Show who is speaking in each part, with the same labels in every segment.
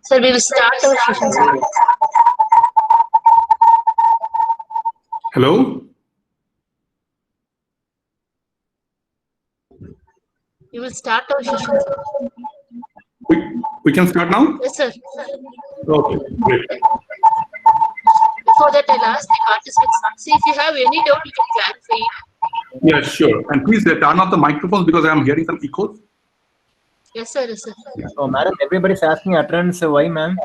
Speaker 1: Sir, we will start our session, sir.
Speaker 2: Hello?
Speaker 1: We will start our session, sir.
Speaker 2: We can start now?
Speaker 1: Yes, sir.
Speaker 2: Okay, great.
Speaker 1: Before that, I'll ask the participants. See, if you have any doubt, you can clarify.
Speaker 2: Yeah, sure. And please turn off the microphones because I am hearing some echoes.
Speaker 1: Yes, sir. Yes, sir.
Speaker 3: Oh, madam, everybody's asking attendance. Why, ma'am?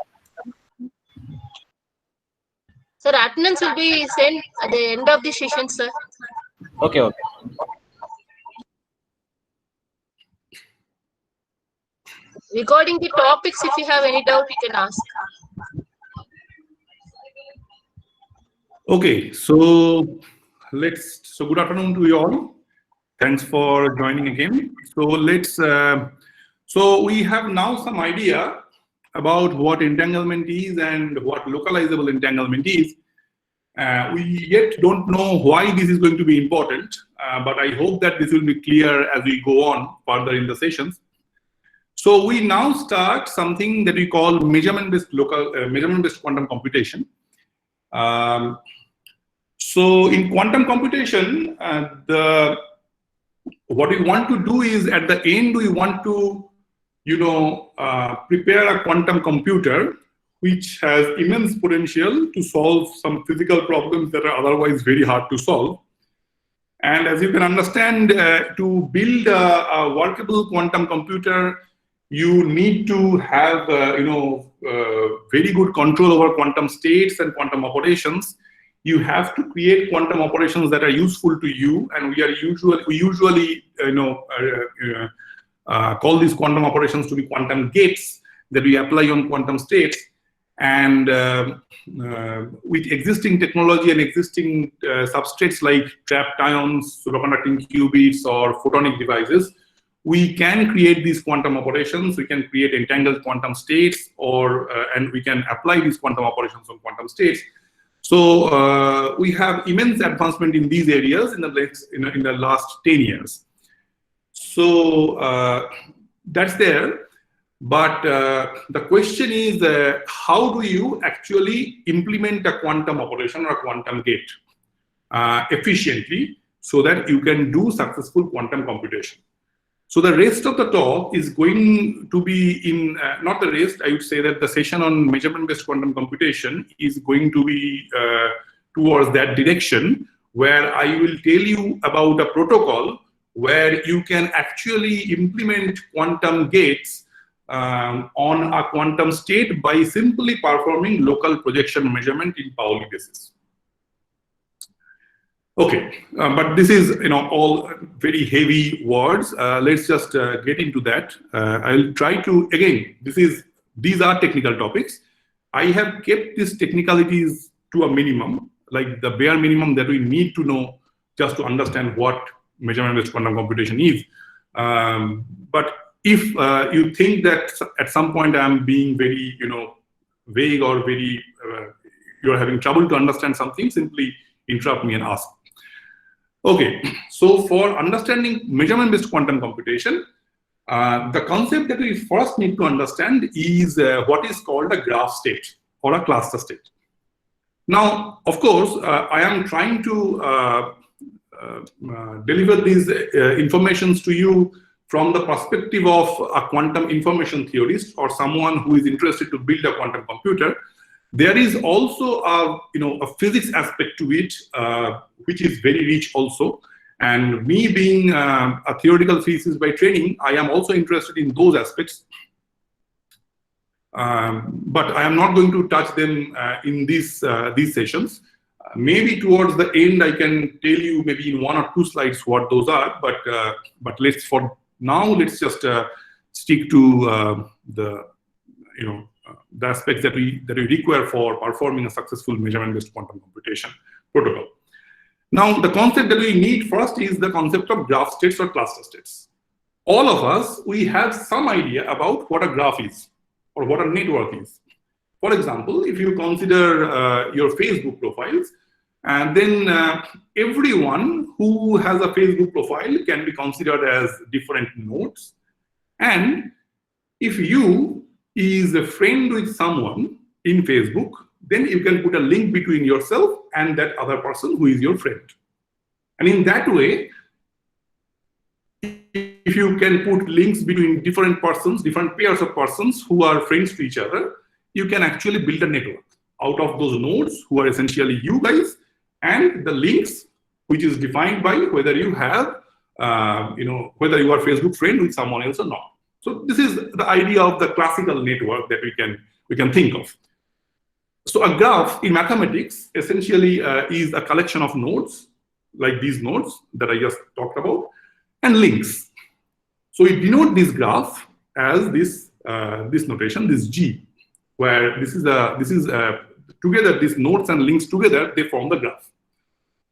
Speaker 1: Sir, attendance will be sent at the end of the session, sir.
Speaker 3: Okay, okay.
Speaker 1: Regarding the topics, if you have any doubt, you can ask.
Speaker 2: Okay, so good afternoon to you all. Thanks for joining again. So we have now some idea about what entanglement is and what localizable entanglement is. We yet don't know why this is going to be important, but I hope that this will be clear as we go on further in the sessions. So we now start something that we call measurement-based quantum computation. So in quantum computation, what we want to do is at the end we want to, prepare a quantum computer which has immense potential to solve some physical problems that are otherwise very hard to solve. And as you can understand, to build a workable quantum computer, you need to have, very good control over quantum states and quantum operations. You have to create quantum operations that are useful to you, and we usually call these quantum operations to be quantum gates that we apply on quantum states. And with existing technology and existing substrates like trapped ions, superconducting qubits, or photonic devices, we can create these quantum operations. We can create entangled quantum states, and we can apply these quantum operations on quantum states. So we have immense advancement in these areas in the last 10 years. So that's there. But the question is, how do you actually implement a quantum operation or a quantum gate efficiently so that you can do successful quantum computation? So the rest of the talk is going to be in, not the rest, I would say that the session on measurement-based quantum computation is going to be towards that direction, where I will tell you about a protocol where you can actually implement quantum gates on a quantum state by simply performing local projection measurement in Pauli basis. Okay, but this is all very heavy words. Let's just get into that. I'll try to, again, these are technical topics. I have kept these technicalities to a minimum, like the bare minimum that we need to know just to understand what measurement-based quantum computation is. But if you think that at some point I'm being very vague or very you're having trouble to understand something, simply interrupt me and ask. Okay, so for understanding measurement-based quantum computation, the concept that we first need to understand is what is called a graph state or a cluster state. Now, of course, I am trying to deliver these informations to you from the perspective of a quantum information theorist or someone who is interested to build a quantum computer. There is also a physics aspect to it, which is very rich also. And me being a theoretical physicist by training, I am also interested in those aspects. But I am not going to touch them in these sessions. Maybe towards the end, I can tell you maybe in 1 or 2 slides what those are. But for now, let's just stick to the aspects that we require for performing a successful measurement-based quantum computation protocol. Now, the concept that we need first is the concept of graph states or cluster states. All of us, we have some idea about what a graph is or what a network is. For example, if you consider your Facebook profiles, and then everyone who has a Facebook profile can be considered as different nodes. And if you is a friend with someone in Facebook, then you can put a link between yourself and that other person who is your friend. And in that way, if you can put links between different persons, different pairs of persons who are friends to each other, you can actually build a network out of those nodes who are essentially you guys, and the links, which is defined by whether you have, whether you are Facebook friend with someone else or not. So this is the idea of the classical network that we can think of. So a graph in mathematics essentially is a collection of nodes, like these nodes that I just talked about, and links. So we denote this graph as this notation, this G, where together these nodes and links together, they form the graph.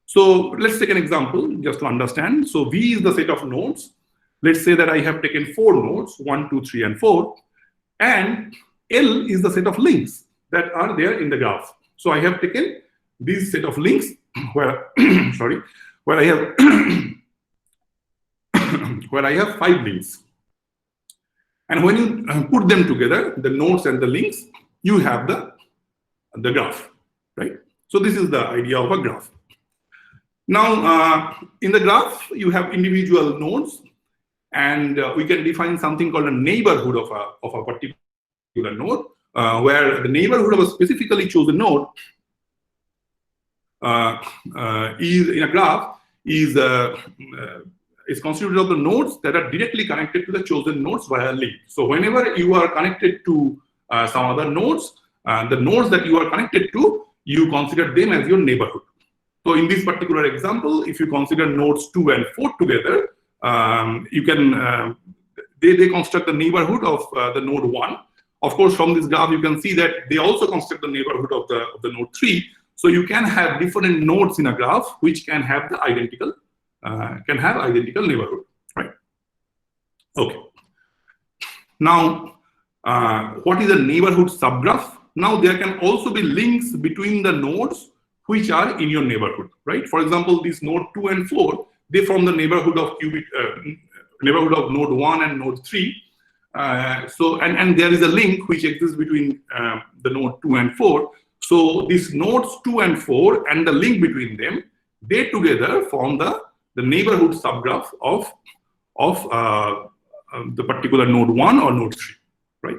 Speaker 2: So let's take an example just to understand. So V is the set of nodes. Let's say that I have taken 4 nodes, 1, 2, 3, and 4, and L is the set of links that are there in the graph. So I have taken this set of links where where I have where I have 5 links. And when you put them together, the nodes and the links, you have the graph, right? So this is the idea of a graph. Now, in the graph, you have individual nodes, and we can define something called a neighborhood of a particular node, where the neighborhood of a specifically chosen node is in a graph is constituted of the nodes that are directly connected to the chosen nodes via a link. So whenever you are connected to some other nodes, the nodes that you are connected to, you consider them as your neighborhood. So in this particular example, if you consider nodes 2 and 4 together, you can they construct the neighborhood of the node 1. Of course, from this graph, you can see that they also construct the neighborhood of the node 3. So you can have different nodes in a graph which can have the identical neighborhood, right? Okay. Now, what is a neighborhood subgraph? Now there can also be links between the nodes which are in your neighborhood, right? For example, these node 2 and 4, they form the neighborhood of node 1 and node 3. And there is a link which exists between the node 2 and 4. So these nodes 2 and 4 and the link between them, they together form the neighborhood subgraph of the particular node 1 or node 3, right?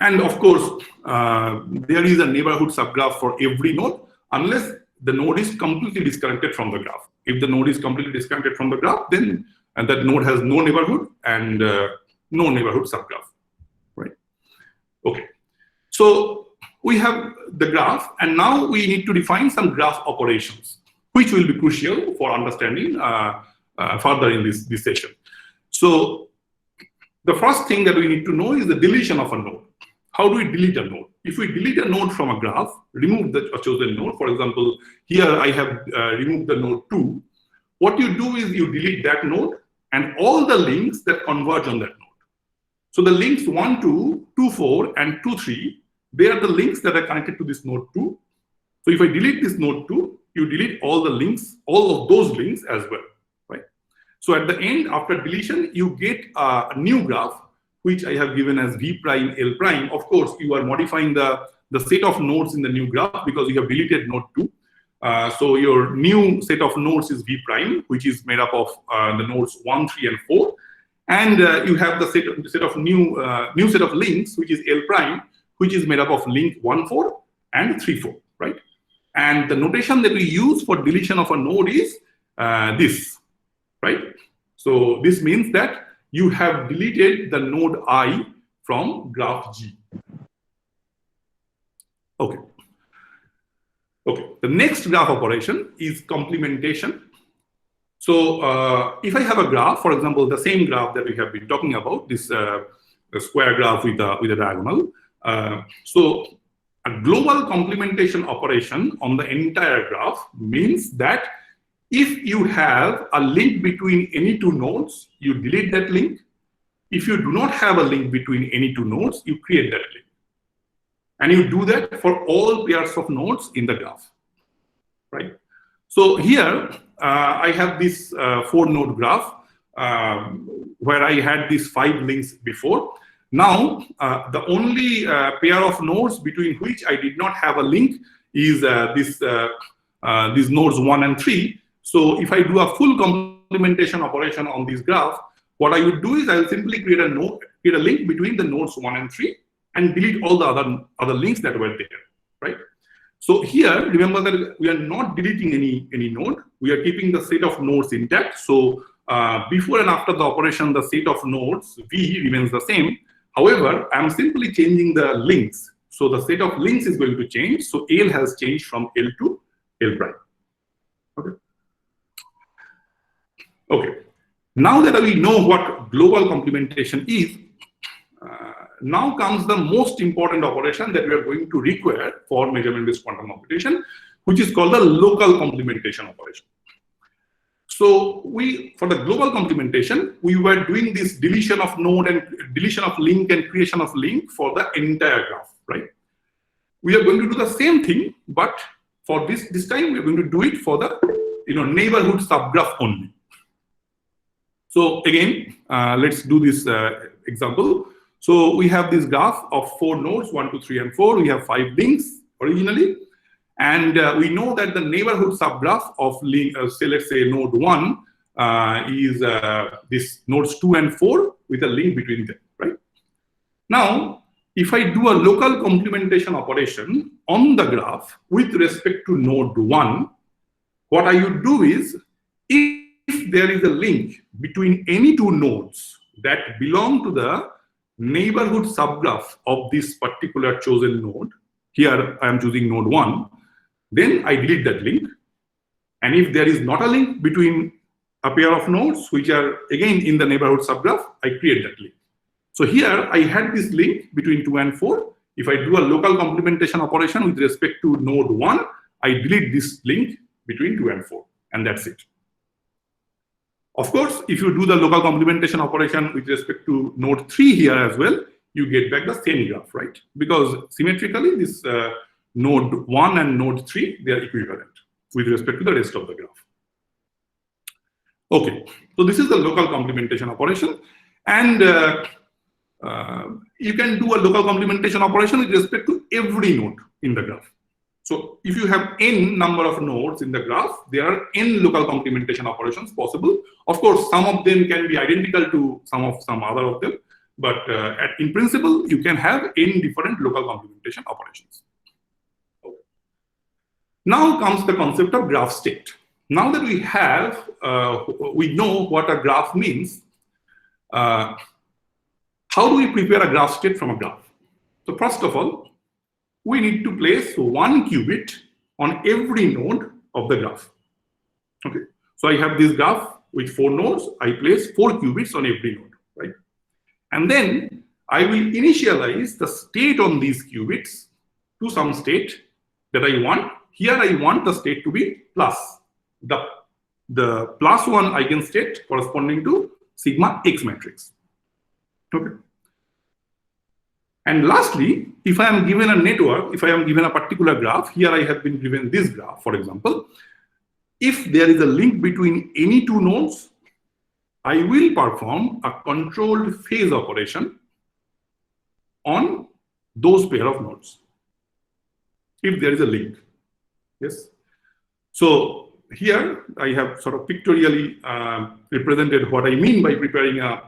Speaker 2: And of course, there is a neighborhood subgraph for every node, unless the node is completely disconnected from the graph. If the node is completely disconnected from the graph, then that node has no neighborhood and no neighborhood subgraph, right? Okay. So we have the graph, and now we need to define some graph operations, which will be crucial for understanding further in this session. So the first thing that we need to know is the deletion of a node. How do we delete a node? If we delete a node from a graph, remove the chosen node. For example, here I have removed the node 2. What you do is you delete that node and all the links that converge on that node. So the links 1, 2, 2, 4, and 2, 3, they are the links that are connected to this node 2. So if I delete this node 2, you delete all the links, all of those links as well, right? So at the end, after deletion, you get a new graph, which I have given as V prime L prime. Of course, you are modifying the set of nodes in the new graph because you have deleted node 2. So your new set of nodes is V prime, which is made up of the nodes 1, 3, and 4. And you have the set of new set of links, which is L prime, which is made up of link 1, 4 and 3, 4, right? And the notation that we use for deletion of a node is this, right? So this means that you have deleted the node I from graph G. Okay. Okay. The next graph operation is complementation. So if I have a graph, for example, the same graph that we have been talking about, this square graph with a diagonal. So a global complementation operation on the entire graph means that if you have a link between any two nodes, you delete that link. If you do not have a link between any two nodes, you create that link. And you do that for all pairs of nodes in the graph, right? So here, I have this 4-node graph where I had these 5 links before. Now, the only pair of nodes between which I did not have a link is these nodes 1 and 3. So if I do a full complementation operation on this graph, what I would do is I will simply create a link between the nodes 1 and 3 and delete all the other links that were there, right? So here, remember that we are not deleting any node. We are keeping the set of nodes intact. So before and after the operation, the set of nodes V remains the same. However, I'm simply changing the links. So the set of links is going to change. So L has changed from L to L prime. Okay. Okay. Now that we know what global complementation is, now comes the most important operation that we are going to require for measurement-based quantum computation, which is called the local complementation operation. So for the global complementation, we were doing this deletion of node and deletion of link and creation of link for the entire graph, right? We are going to do the same thing, but for this time, we're going to do it for the neighborhood subgraph only. So again, let's do this example. So we have this graph of 4 nodes, 1, 2, 3, and 4. We have 5 links originally. And we know that the neighborhood subgraph of link, say, let's say node 1 is this nodes 2 and 4 with a link between them, right? Now, if I do a local complementation operation on the graph with respect to node 1, what I would do is, if there is a link between any 2 nodes that belong to the neighborhood subgraph of this particular chosen node, here I am choosing node 1, then I delete that link. And if there is not a link between a pair of nodes, which are again in the neighborhood subgraph, I create that link. So here I had this link between 2 and 4. If I do a local complementation operation with respect to node 1, I delete this link between 2 and 4, and that's it. Of course, if you do the local complementation operation with respect to node 3 here as well, you get back the same graph, right? Because symmetrically, this node 1 and node 3, they are equivalent with respect to the rest of the graph. Okay, so this is the local complementation operation. And you can do a local complementation operation with respect to every node in the graph. So if you have n number of nodes in the graph, there are n local complementation operations possible. Of course, some of them can be identical to some other of them, but in principle, you can have n different local complementation operations. Okay. Now comes the concept of graph state. Now that we know what a graph means, how do we prepare a graph state from a graph? So first of all, we need to place 1 qubit on every node of the graph. Okay, so I have this graph with 4 nodes. I place 4 qubits on every node, right? And then I will initialize the state on these qubits to some state that I want. Here I want the state to be plus. The plus 1 eigenstate corresponding to sigma X matrix. Okay. And lastly, if I am given a network, if I am given a particular graph, here I have been given this graph, for example, if there is a link between any 2 nodes, I will perform a controlled phase operation on those pair of nodes, if there is a link. Yes. So here I have sort of pictorially represented what I mean by preparing a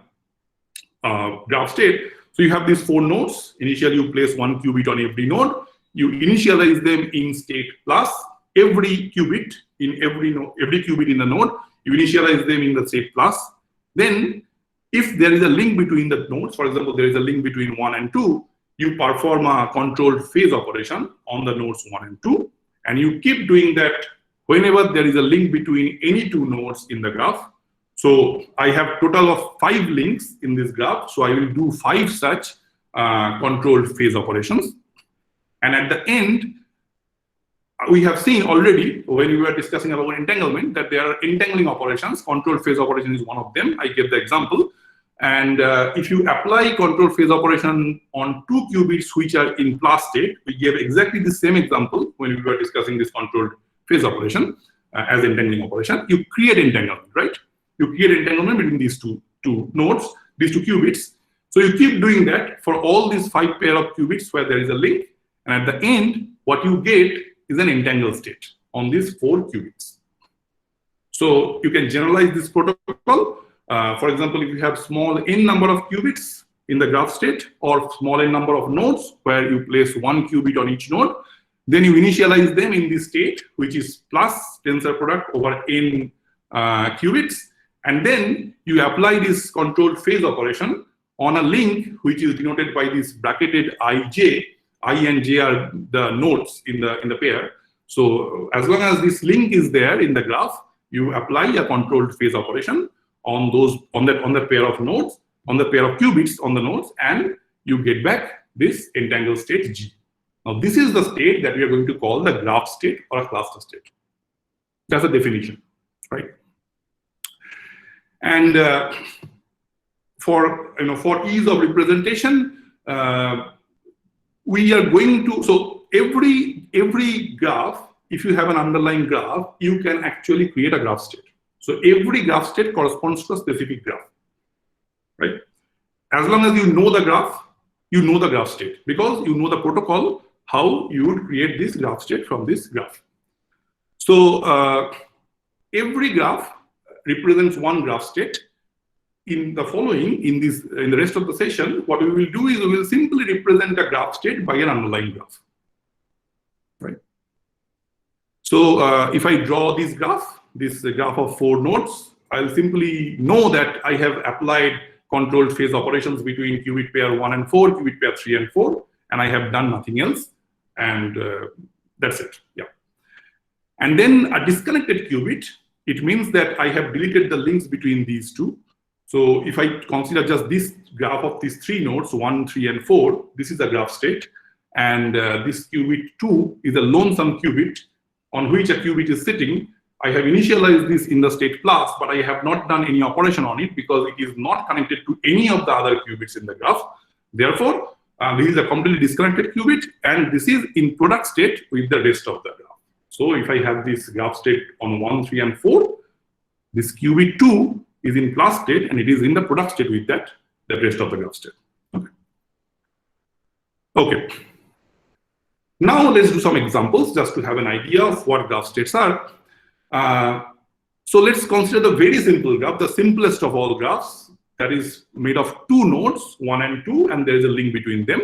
Speaker 2: graph state. So you have these 4 nodes. Initially, you place 1 qubit on every node. You initialize them in state plus. Every qubit in every qubit in the node, you initialize them in the state plus. Then, if there is a link between the nodes, for example, there is a link between 1 and 2, you perform a controlled phase operation on the nodes 1 and 2, and you keep doing that whenever there is a link between any 2 nodes in the graph. So I have total of 5 links in this graph. So I will do 5 such controlled phase operations. And at the end, we have seen already when we were discussing about entanglement that there are entangling operations. Controlled phase operation is one of them. I gave the example. And if you apply controlled phase operation on 2 qubits which are in plus state, we gave exactly the same example when we were discussing this controlled phase operation as entangling operation. You create entanglement, right? You create entanglement between these two nodes, these 2 qubits. So you keep doing that for all these 5 pair of qubits where there is a link, and at the end, what you get is an entangled state on these 4 qubits. So you can generalize this protocol. For example, if you have small n number of qubits in the graph state or small n number of nodes where you place 1 qubit on each node, then you initialize them in this state, which is plus tensor product over n qubits, and then you apply this controlled phase operation on a link which is denoted by this bracketed ij. I and j are the nodes in the pair. So as long as this link is there in the graph, you apply a controlled phase operation on the pair of nodes, on the pair of qubits on the nodes, and you get back this entangled state G. Now this is the state that we are going to call the graph state or a cluster state. That's a definition, right? And for ease of representation, we are going to, so every graph, if you have an underlying graph, you can actually create a graph state. So every graph state corresponds to a specific graph, right? As long as you know the graph, you know the graph state, because you know the protocol, how you would create this graph state from this graph. So every graph represents one graph state. In the following, in the rest of the session, what we will do is we will simply represent a graph state by an underlying graph, right? So if I draw this graph of 4 nodes, I'll simply know that I have applied controlled phase operations between qubit pair 1 and 4, qubit pair 3 and 4, and I have done nothing else, and that's it. Yeah. And then a disconnected qubit, it means that I have deleted the links between these two. So if I consider just this graph of these 3 nodes, 1, 3, and 4, this is a graph state. And this qubit 2 is a lonesome qubit on which a qubit is sitting. I have initialized this in the state plus, but I have not done any operation on it because it is not connected to any of the other qubits in the graph. Therefore, this is a completely disconnected qubit, and this is in product state with the rest of the graph. So if I have this graph state on 1, 3, and 4, this qubit 2 is in plus state, and it is in the product state with the rest of the graph state. Okay. Now let's do some examples just to have an idea of what graph states are. So let's consider the very simple graph, the simplest of all graphs, that is made of 2 nodes, 1 and 2, and there is a link between them.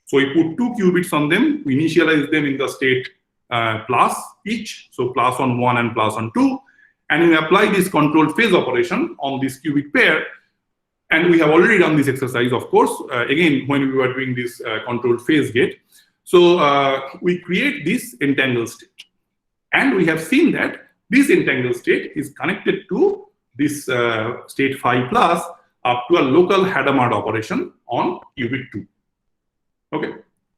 Speaker 2: So we put 2 qubits on them, we initialize them in the state plus each, so plus on 1 and plus on 2. And we apply this controlled phase operation on this qubit pair. And we have already done this exercise, of course, again, when we were doing this controlled phase gate. So we create this entangled state. And we have seen that this entangled state is connected to this state phi plus up to a local Hadamard operation on qubit 2. Okay.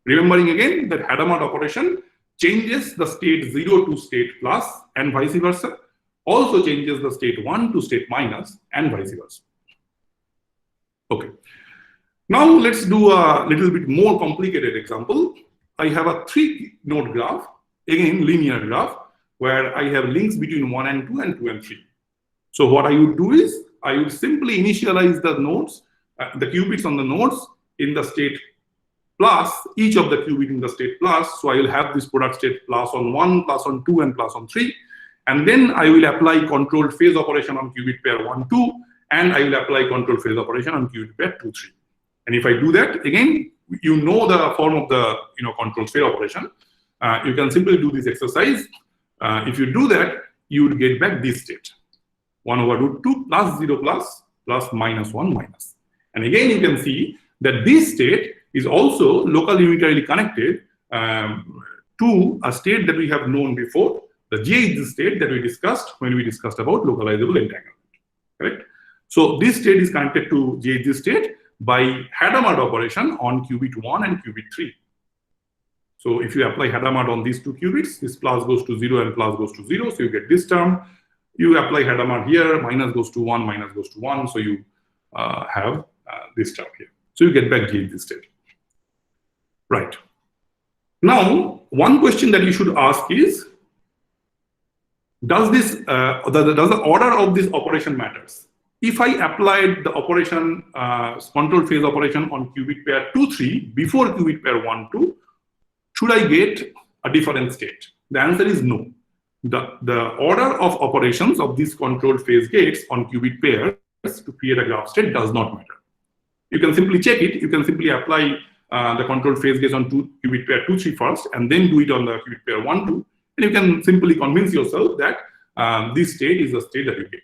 Speaker 2: Remembering again that Hadamard operation changes the state 0 to state plus and vice versa. Also changes the state 1 to state minus and vice versa. Okay. Now let's do a little bit more complicated example. I have a 3-node graph, again linear graph, where I have links between 1 and 2 and 2 and 3. So what I would do is I would simply initialize the nodes, the qubits on the nodes in the state plus, each of the qubit in the state plus. So I will have this product state plus on 1, plus on 2, and plus on 3. And then I will apply controlled phase operation on qubit pair 1, 2, and I will apply controlled phase operation on qubit pair 2, 3. And if I do that, again, you know the form of the controlled phase operation. You can simply do this exercise. If you do that, you will get back this state. 1 over root 2 plus 0 plus plus minus 1 minus. And again, you can see that this state is also locally unitarily connected to a state that we have known before. The J is the state that we discussed when we discussed about localizable entanglement, correct? So this state is connected to J is the state by Hadamard operation on qubit 1 and qubit 3. So if you apply Hadamard on these 2 qubits, this plus goes to 0 and plus goes to 0, so you get this term. You apply Hadamard here, minus goes to 1, minus goes to 1, so you have this term here. So you get back J in this state. Right. Now, one question that you should ask is, does the order of this operation matters? if I applied the operation, control phase operation on qubit pair 2, 3 before qubit pair 1, 2, should I get a different state? The answer is no. The order of operations of these control phase gates on qubit pairs to create a graph state does not matter. You can simply check it. You can simply apply the control phase gates on qubit pair 2, 3 first, and then do it on the qubit pair 1, 2, and you can simply convince yourself that this state is the state that you get.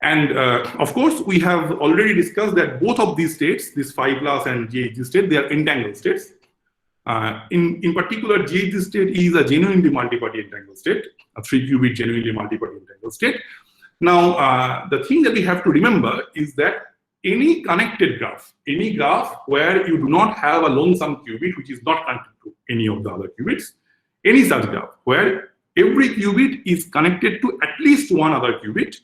Speaker 2: And of course, we have already discussed that both of these states, this phi plus and GHZ state, they are entangled states. In particular, GHZ state is a genuinely multi-party entangled state, a 3-qubit genuinely multi-party entangled state. Now, the thing that we have to remember is that any connected graph, any graph where you do not have a lonesome qubit which is not connected to any of the other qubits, any such graph where every qubit is connected to at least one other qubit,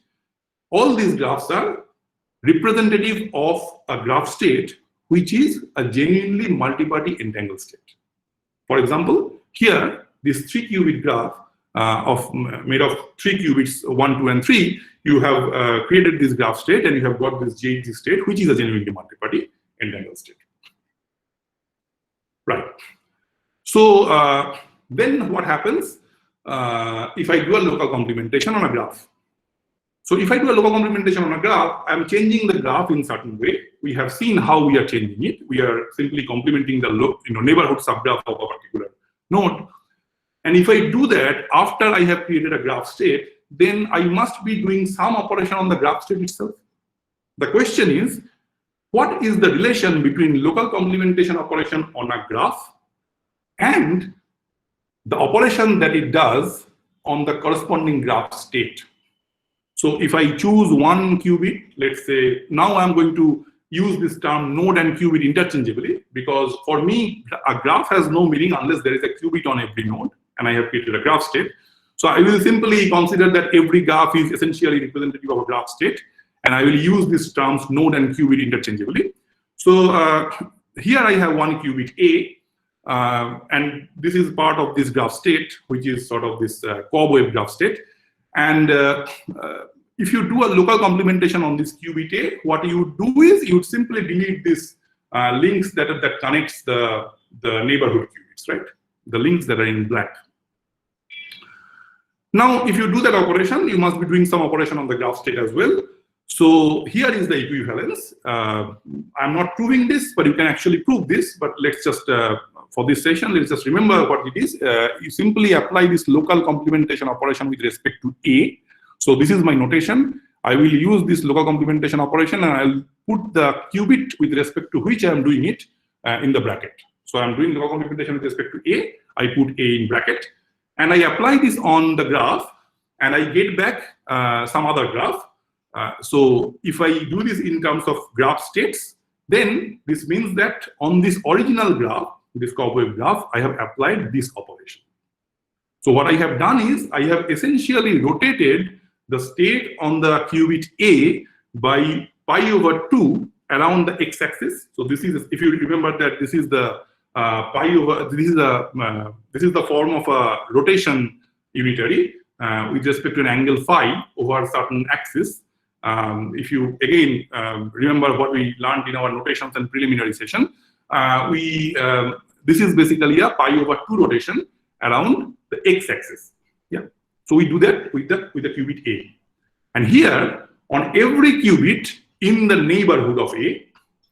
Speaker 2: all these graphs are representative of a graph state which is a genuinely multi-party entangled state. For example, here, this 3-qubit graph made of 3 qubits, 1, 2, and 3, you have created this graph state, and you have got this GHZ state, which is a genuinely multi-party entangled state. Right. So then what happens if I do a local complementation on a graph? So if I do a local complementation on a graph, I'm changing the graph in certain way. We have seen how we are changing it. We are simply complementing the neighborhood subgraph of a particular node. And if I do that after I have created a graph state, then I must be doing some operation on the graph state itself. The question is, what is the relation between local complementation operation on a graph and the operation that it does on the corresponding graph state? So if I choose one qubit, let's say, now I'm going to use this term node and qubit interchangeably, because for me, a graph has no meaning unless there is a qubit on every node, and I have created a graph state. So I will simply consider that every graph is essentially representative of a graph state, and I will use these terms node and qubit interchangeably. So here I have one qubit A, and this is part of this graph state, which is sort of this cobweb graph state. And if you do a local complementation on this qubit A, what you do is you simply delete these links that connects the neighborhood qubits, right? The links that are in black. Now, if you do that operation, you must be doing some operation on the graph state as well. So here is the equivalence. I'm not proving this, but you can actually prove this. But let's just, for this session, let's just remember what it is. You simply apply this local complementation operation with respect to A. So this is my notation. I will use this local complementation operation, and I'll put the qubit with respect to which I am doing it in the bracket. So I'm doing local complementation with respect to A. I put A in bracket, and I apply this on the graph, and I get back some other graph. So if I do this in terms of graph states, then this means that on this original graph, this cobweb graph, I have applied this operation. So what I have done is I have essentially rotated the state on the qubit A by pi over 2 around the x-axis. So this is, if you remember that this is the pi over, this is the form of a rotation unitary with respect to an angle phi over a certain axis. If you again remember what we learned in our notations and preliminary session, this is basically a pi over 2 rotation around the x-axis. Yeah. So we do that with the qubit A. And here, on every qubit in the neighborhood of A,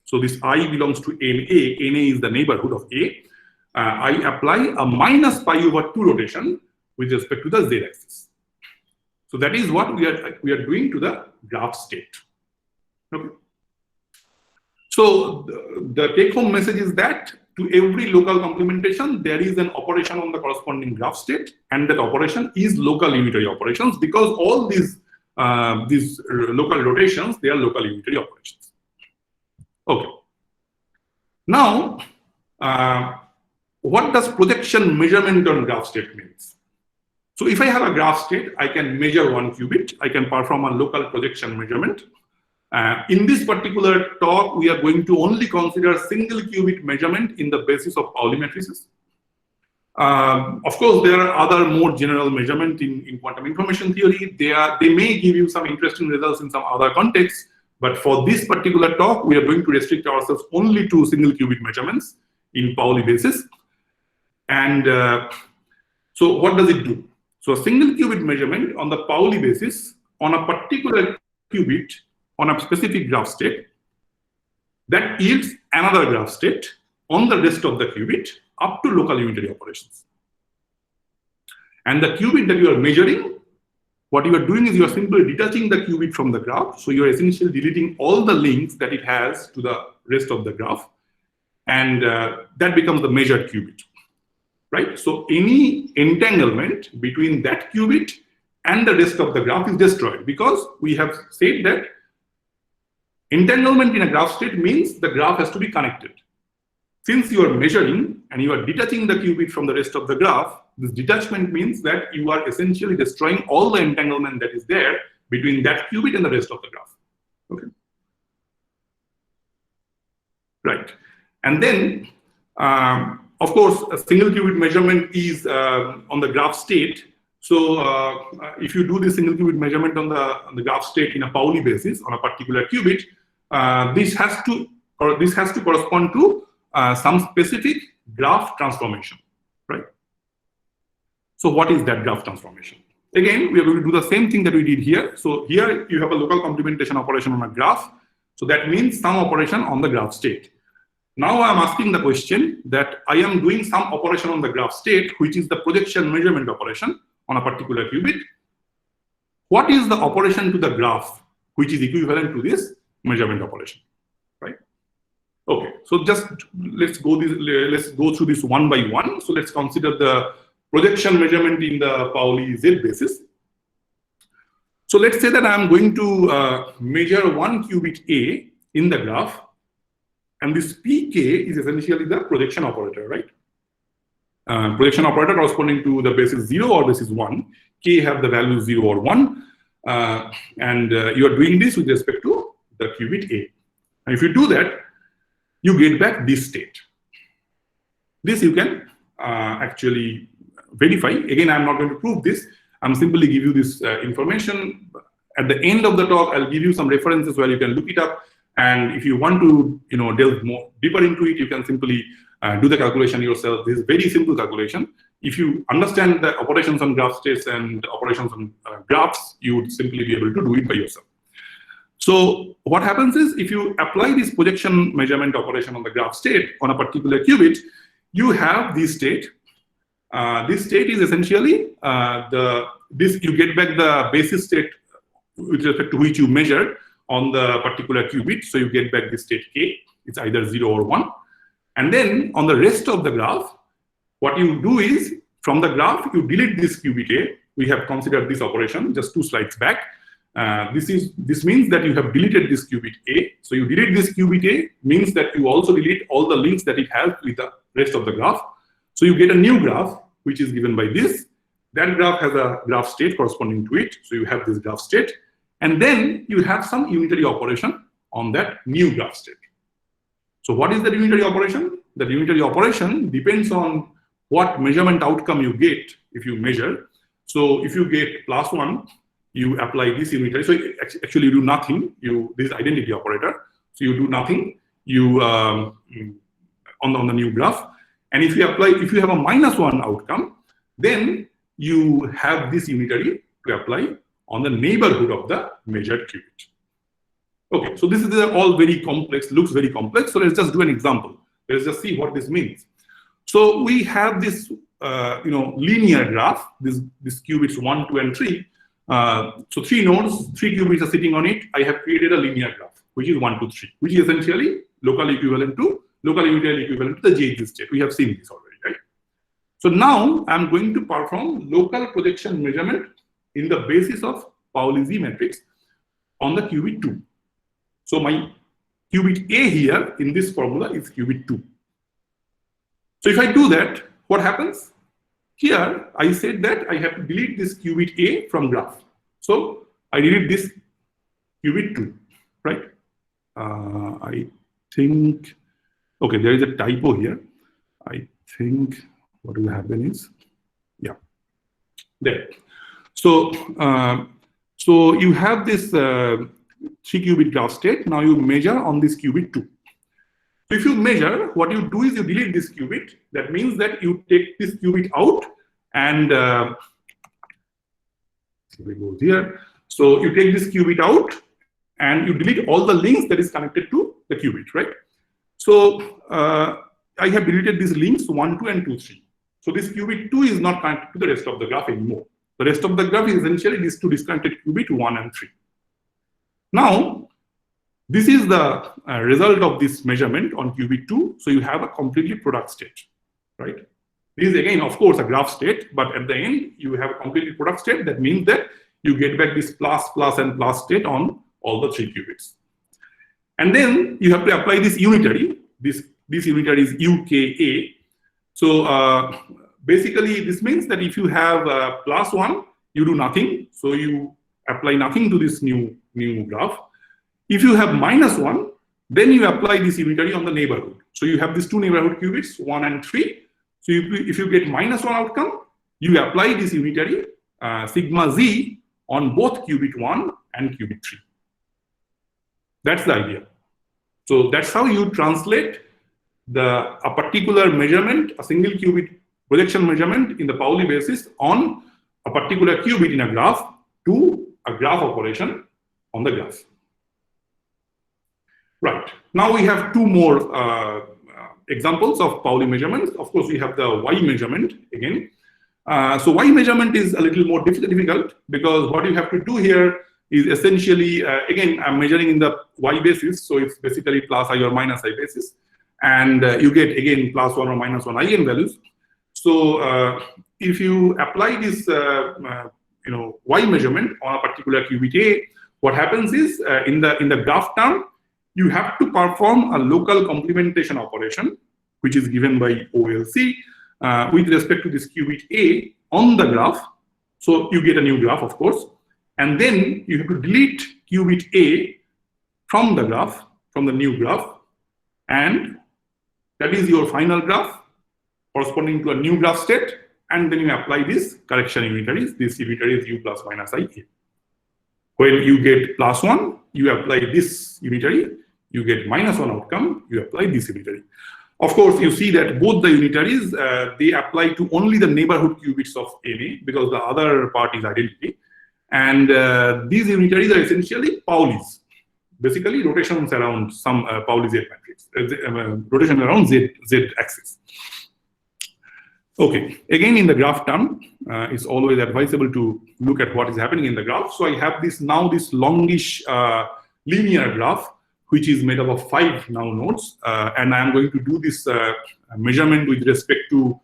Speaker 2: so this I belongs to NA is the neighborhood of A, I apply a minus pi over 2 rotation with respect to the z-axis. So that is what we are doing to the graph state. Okay. So the take-home message is that to every local complementation, there is an operation on the corresponding graph state, and that operation is local unitary operations, because all these local rotations, they are local unitary operations. Okay. Now, what does projection measurement on graph state means? So if I have a graph state, I can measure one qubit. I can perform a local projection measurement. In this particular talk, we are going to only consider single qubit measurement in the basis of Pauli matrices. Of course, there are other more general measurements in quantum information theory. They may give you some interesting results in some other contexts, but for this particular talk, we are going to restrict ourselves only to single qubit measurements in Pauli basis. And so what does it do? So a single qubit measurement on the Pauli basis on a particular qubit on a specific graph state that yields another graph state on the rest of the qubit up to local unitary operations. And the qubit that you are measuring, what you are doing is you are simply detaching the qubit from the graph. So you are essentially deleting all the links that it has to the rest of the graph. And that becomes the measured qubit, right? So any entanglement between that qubit and the rest of the graph is destroyed, because we have said that entanglement in a graph state means the graph has to be connected. Since you are measuring and you are detaching the qubit from the rest of the graph, this detachment means that you are essentially destroying all the entanglement that is there between that qubit and the rest of the graph. Okay. Right. And then, of course, a single qubit measurement is on the graph state. So if you do this single qubit measurement on the graph state in a Pauli basis on a particular qubit, this has to correspond to some specific graph transformation, right? So what is that graph transformation? Again, we are going to do the same thing that we did here. So here you have a local complementation operation on a graph. So that means some operation on the graph state. Now I am asking the question that I am doing some operation on the graph state, which is the projection measurement operation on a particular qubit. What is the operation to the graph, which is equivalent to this measurement operation, right? Okay, so just let's go through this one by one. So let's consider the projection measurement in the Pauli Z basis. So let's say that I'm going to measure one qubit A in the graph, and this pk is essentially the projection operator, right? Projection operator corresponding to the basis 0 or basis 1. K have the value 0 or 1, and you are doing this with respect to the qubit A. And if you do that, you get back this state. This you can actually verify. Again, I'm not going to prove this. I'm simply give you this information. At the end of the talk, I'll give you some references where you can look it up. And if you want to, delve more deeper into it, you can simply do the calculation yourself. This is very simple calculation. If you understand the operations on graph states and operations on graphs, you would simply be able to do it by yourself. So what happens is, if you apply this projection measurement operation on the graph state on a particular qubit, you have this state. This state is essentially you get back the basis state with respect to which you measured on the particular qubit. So you get back this state K. It's either 0 or 1. And then on the rest of the graph, what you do is, from the graph, you delete this qubit A. We have considered this operation just 2 slides back. This means that you have deleted this qubit A. So you delete this qubit A means that you also delete all the links that it has with the rest of the graph. So you get a new graph, which is given by this. That graph has a graph state corresponding to it. So you have this graph state. And then you have some unitary operation on that new graph state. So what is the unitary operation? The unitary operation depends on what measurement outcome you get if you measure. So if you get +1, you apply this unitary. So actually you do nothing. This is identity operator. So you do nothing. You on the new graph. And if you have a -1 outcome, then you have this unitary to apply on the neighborhood of the measured qubit. Okay, so this is all very complex, looks very complex. So let's just do an example. Let's just see what this means. So we have this, linear graph. This qubits 1, 2, and 3. So 3 nodes, 3 qubits are sitting on it. I have created a linear graph, which is 1, 2, 3, which is essentially local unitary equivalent to the JZ state. We have seen this already, right? So now I'm going to perform local projection measurement in the basis of Pauli Z matrix on the qubit 2. So my qubit A here in this formula is qubit 2. So if I do that, what happens? Here, I said that I have to delete this qubit A from graph. So I delete this qubit 2, right? I think, okay, there is a typo here. I think what will happen is, yeah, there. So, so you have this 3-qubit graph state. Now you measure on this qubit 2. So if you measure, what you do is you delete this qubit. That means that you take this qubit out and we go here. So you take this qubit out and you delete all the links that is connected to the qubit, right? So I have deleted these links 1, 2, and 2, 3. So this qubit 2 is not connected to the rest of the graph anymore. The rest of the graph is essentially these two disconnected qubit 1 and 3. Now, this is the result of this measurement on qubit 2. So you have a completely product state, right? This is again, of course, a graph state, but at the end, you have a completely product state. That means that you get back this plus, plus, and plus state on all the 3 qubits. And then you have to apply this unitary. This unitary is UKA. So basically, this means that if you have +1, you do nothing. So you apply nothing to this new graph. If you have -1, then you apply this unitary on the neighborhood. So you have these 2 neighborhood qubits, 1 and 3. So if you get -1 outcome, you apply this unitary sigma z on both qubit 1 and qubit 3. That's the idea. So that's how you translate a particular measurement, a single qubit projection measurement in the Pauli basis on a particular qubit in a graph to a graph operation on the graph. Right. Now we have 2 more examples of Pauli measurements. Of course, we have the Y measurement again. So Y measurement is a little more difficult because what you have to do here is essentially, again, I'm measuring in the Y basis. So it's basically plus I or minus I basis. And you get, again, +1 or -1 eigenvalues. So if you apply this Y measurement on a particular qubit A, what happens is in the graph term, you have to perform a local complementation operation, which is given by OLC with respect to this qubit A on the graph. So you get a new graph, of course. And then you have to delete qubit A from the graph, from the new graph. And that is your final graph corresponding to a new graph state. And then you apply this correction unitaries. This unitary is U plus minus I. When you get +1, you apply this unitary. You get -1 outcome, you apply this unitary. Of course, you see that both the unitaries, they apply to only the neighborhood qubits of NA because the other part is identity. And these unitaries are essentially Paulis, basically rotations around some Pauli Z matrix, rotation around Z axis. Okay, again in the graph term, it's always advisable to look at what is happening in the graph. So I have this longish linear graph, which is made up of 5 now nodes. And I'm going to do this measurement with respect to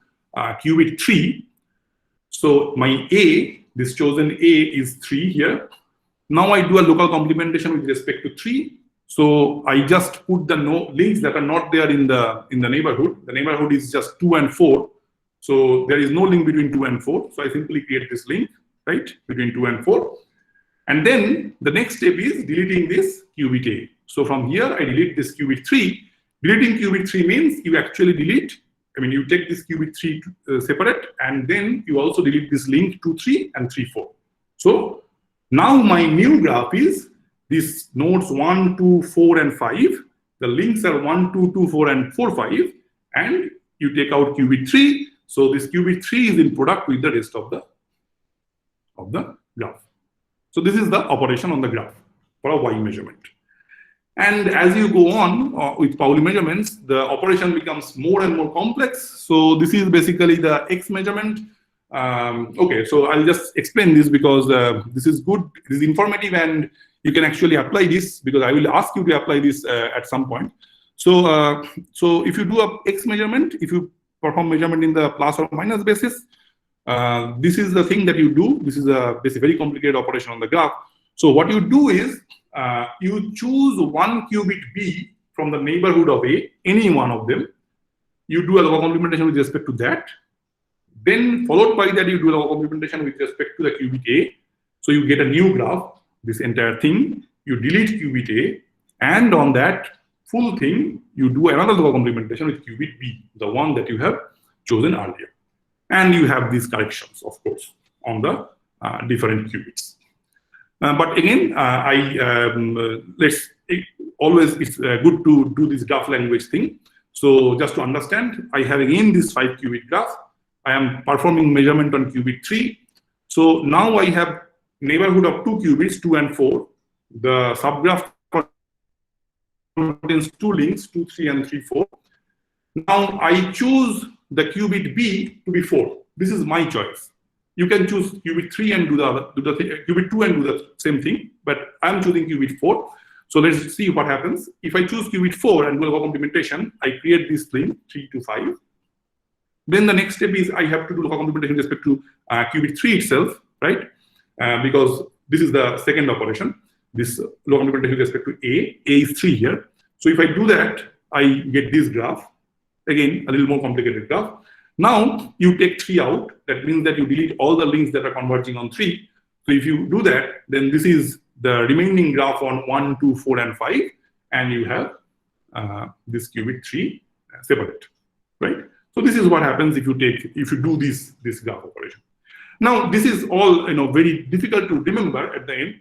Speaker 2: qubit 3. So my A, this chosen A is 3 here. Now I do a local complementation with respect to 3. So I just put the links that are not there in the neighborhood. The neighborhood is just 2 and 4. So there is no link between 2 and 4. So I simply create this link, right, between 2 and 4. And then the next step is deleting this qubit A. So from here, I delete this qubit 3. Deleting qubit 3 means you actually delete, you take this qubit 3 separate, and then you also delete this link 2, 3, and 3, 4. So now my new graph is these nodes 1, 2, 4, and 5. The links are 1, 2, 2, 4, and 4, 5. And you take out qubit 3. So this qubit 3 is in product with the rest of the graph. So this is the operation on the graph for a Y measurement. And as you go on with Pauli measurements, the operation becomes more and more complex. So this is basically the X measurement. Okay, so I'll just explain this because this is good, this is informative, and you can actually apply this because I will ask you to apply this at some point. So, so if you do a X measurement, if you perform measurement in the plus or minus basis, this is the thing that you do. This is a very complicated operation on the graph. So what you do is you choose one qubit B from the neighborhood of A, any one of them. You do a local complementation with respect to that. Then followed by that, you do a local complementation with respect to the qubit A. So you get a new graph, this entire thing. You delete qubit A, and on that full thing, you do another local complementation with qubit B, the one that you have chosen earlier. And you have these corrections, of course, on the different qubits. But again, it's good to do this graph language thing. So just to understand, I have again this 5 qubit graph. I am performing measurement on qubit 3. So now I have neighborhood of 2 qubits, 2 and 4. The subgraph contains 2 links, 2, 3, and 3, 4. Now I choose the qubit B to be 4. This is my choice. You can choose qubit 3 and do qubit 2 and do the same thing, but I'm choosing qubit 4. So let's see what happens. If I choose qubit 4 and do a complementation, I create this link 3 to 5. Then the next step is I have to do local complementation with respect to qubit 3 itself, right? Because this is the second operation. This local complementation with respect to A. A is 3 here. So if I do that, I get this graph. Again, a little more complicated graph. Now you take 3 out. That means that you delete all the links that are converging on 3. So if you do that, then this is the remaining graph on 1, 2, 4, and 5, and you have this qubit 3 separate, right? So this is what happens if you do this graph operation. Now this is all very difficult to remember at the end.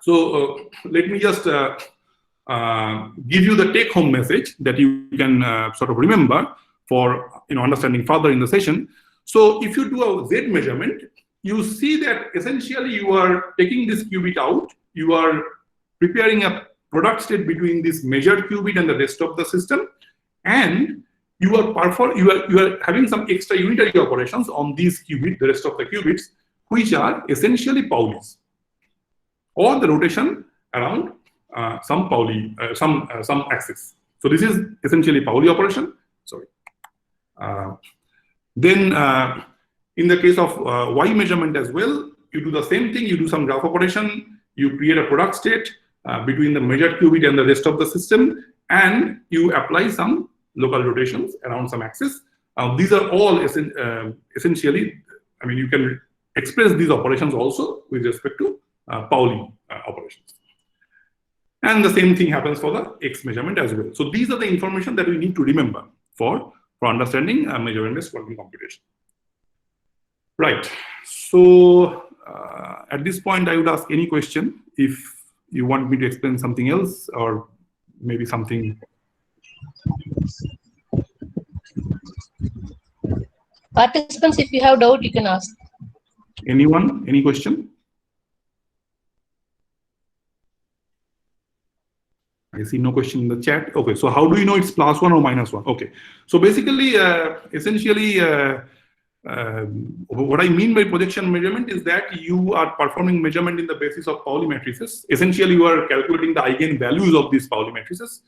Speaker 2: So let me just give you the take-home message that you can sort of remember for understanding further in the session. So if you do a Z measurement, you see that essentially you are taking this qubit out, you are preparing a product state between this measured qubit and the rest of the system, and you are having some extra unitary operations on these qubits, the rest of the qubits, which are essentially Paulis, or the rotation around some Pauli, some axis. So this is essentially Pauli operation. Sorry. Then in the case of Y measurement as well, you do the same thing. You do some graph operation. You create a product state between the measured qubit and the rest of the system, and you apply some local rotations around some axis. These are all essentially, you can express these operations also with respect to Pauli operations. And the same thing happens for the X measurement as well. So these are the information that we need to remember for understanding measurement-based quantum computation. Right. So at this point, I would ask any question if you want me to explain something else or maybe something.
Speaker 1: Participants, if you have doubt, you can ask.
Speaker 2: Anyone? Any question? I see no question in the chat. Okay, so how do you know it's +1 or -1? Okay, so basically, essentially, what I mean by projection measurement is that you are performing measurement in the basis of Pauli matrices. Essentially, you are calculating the eigenvalues of these Pauli matrices.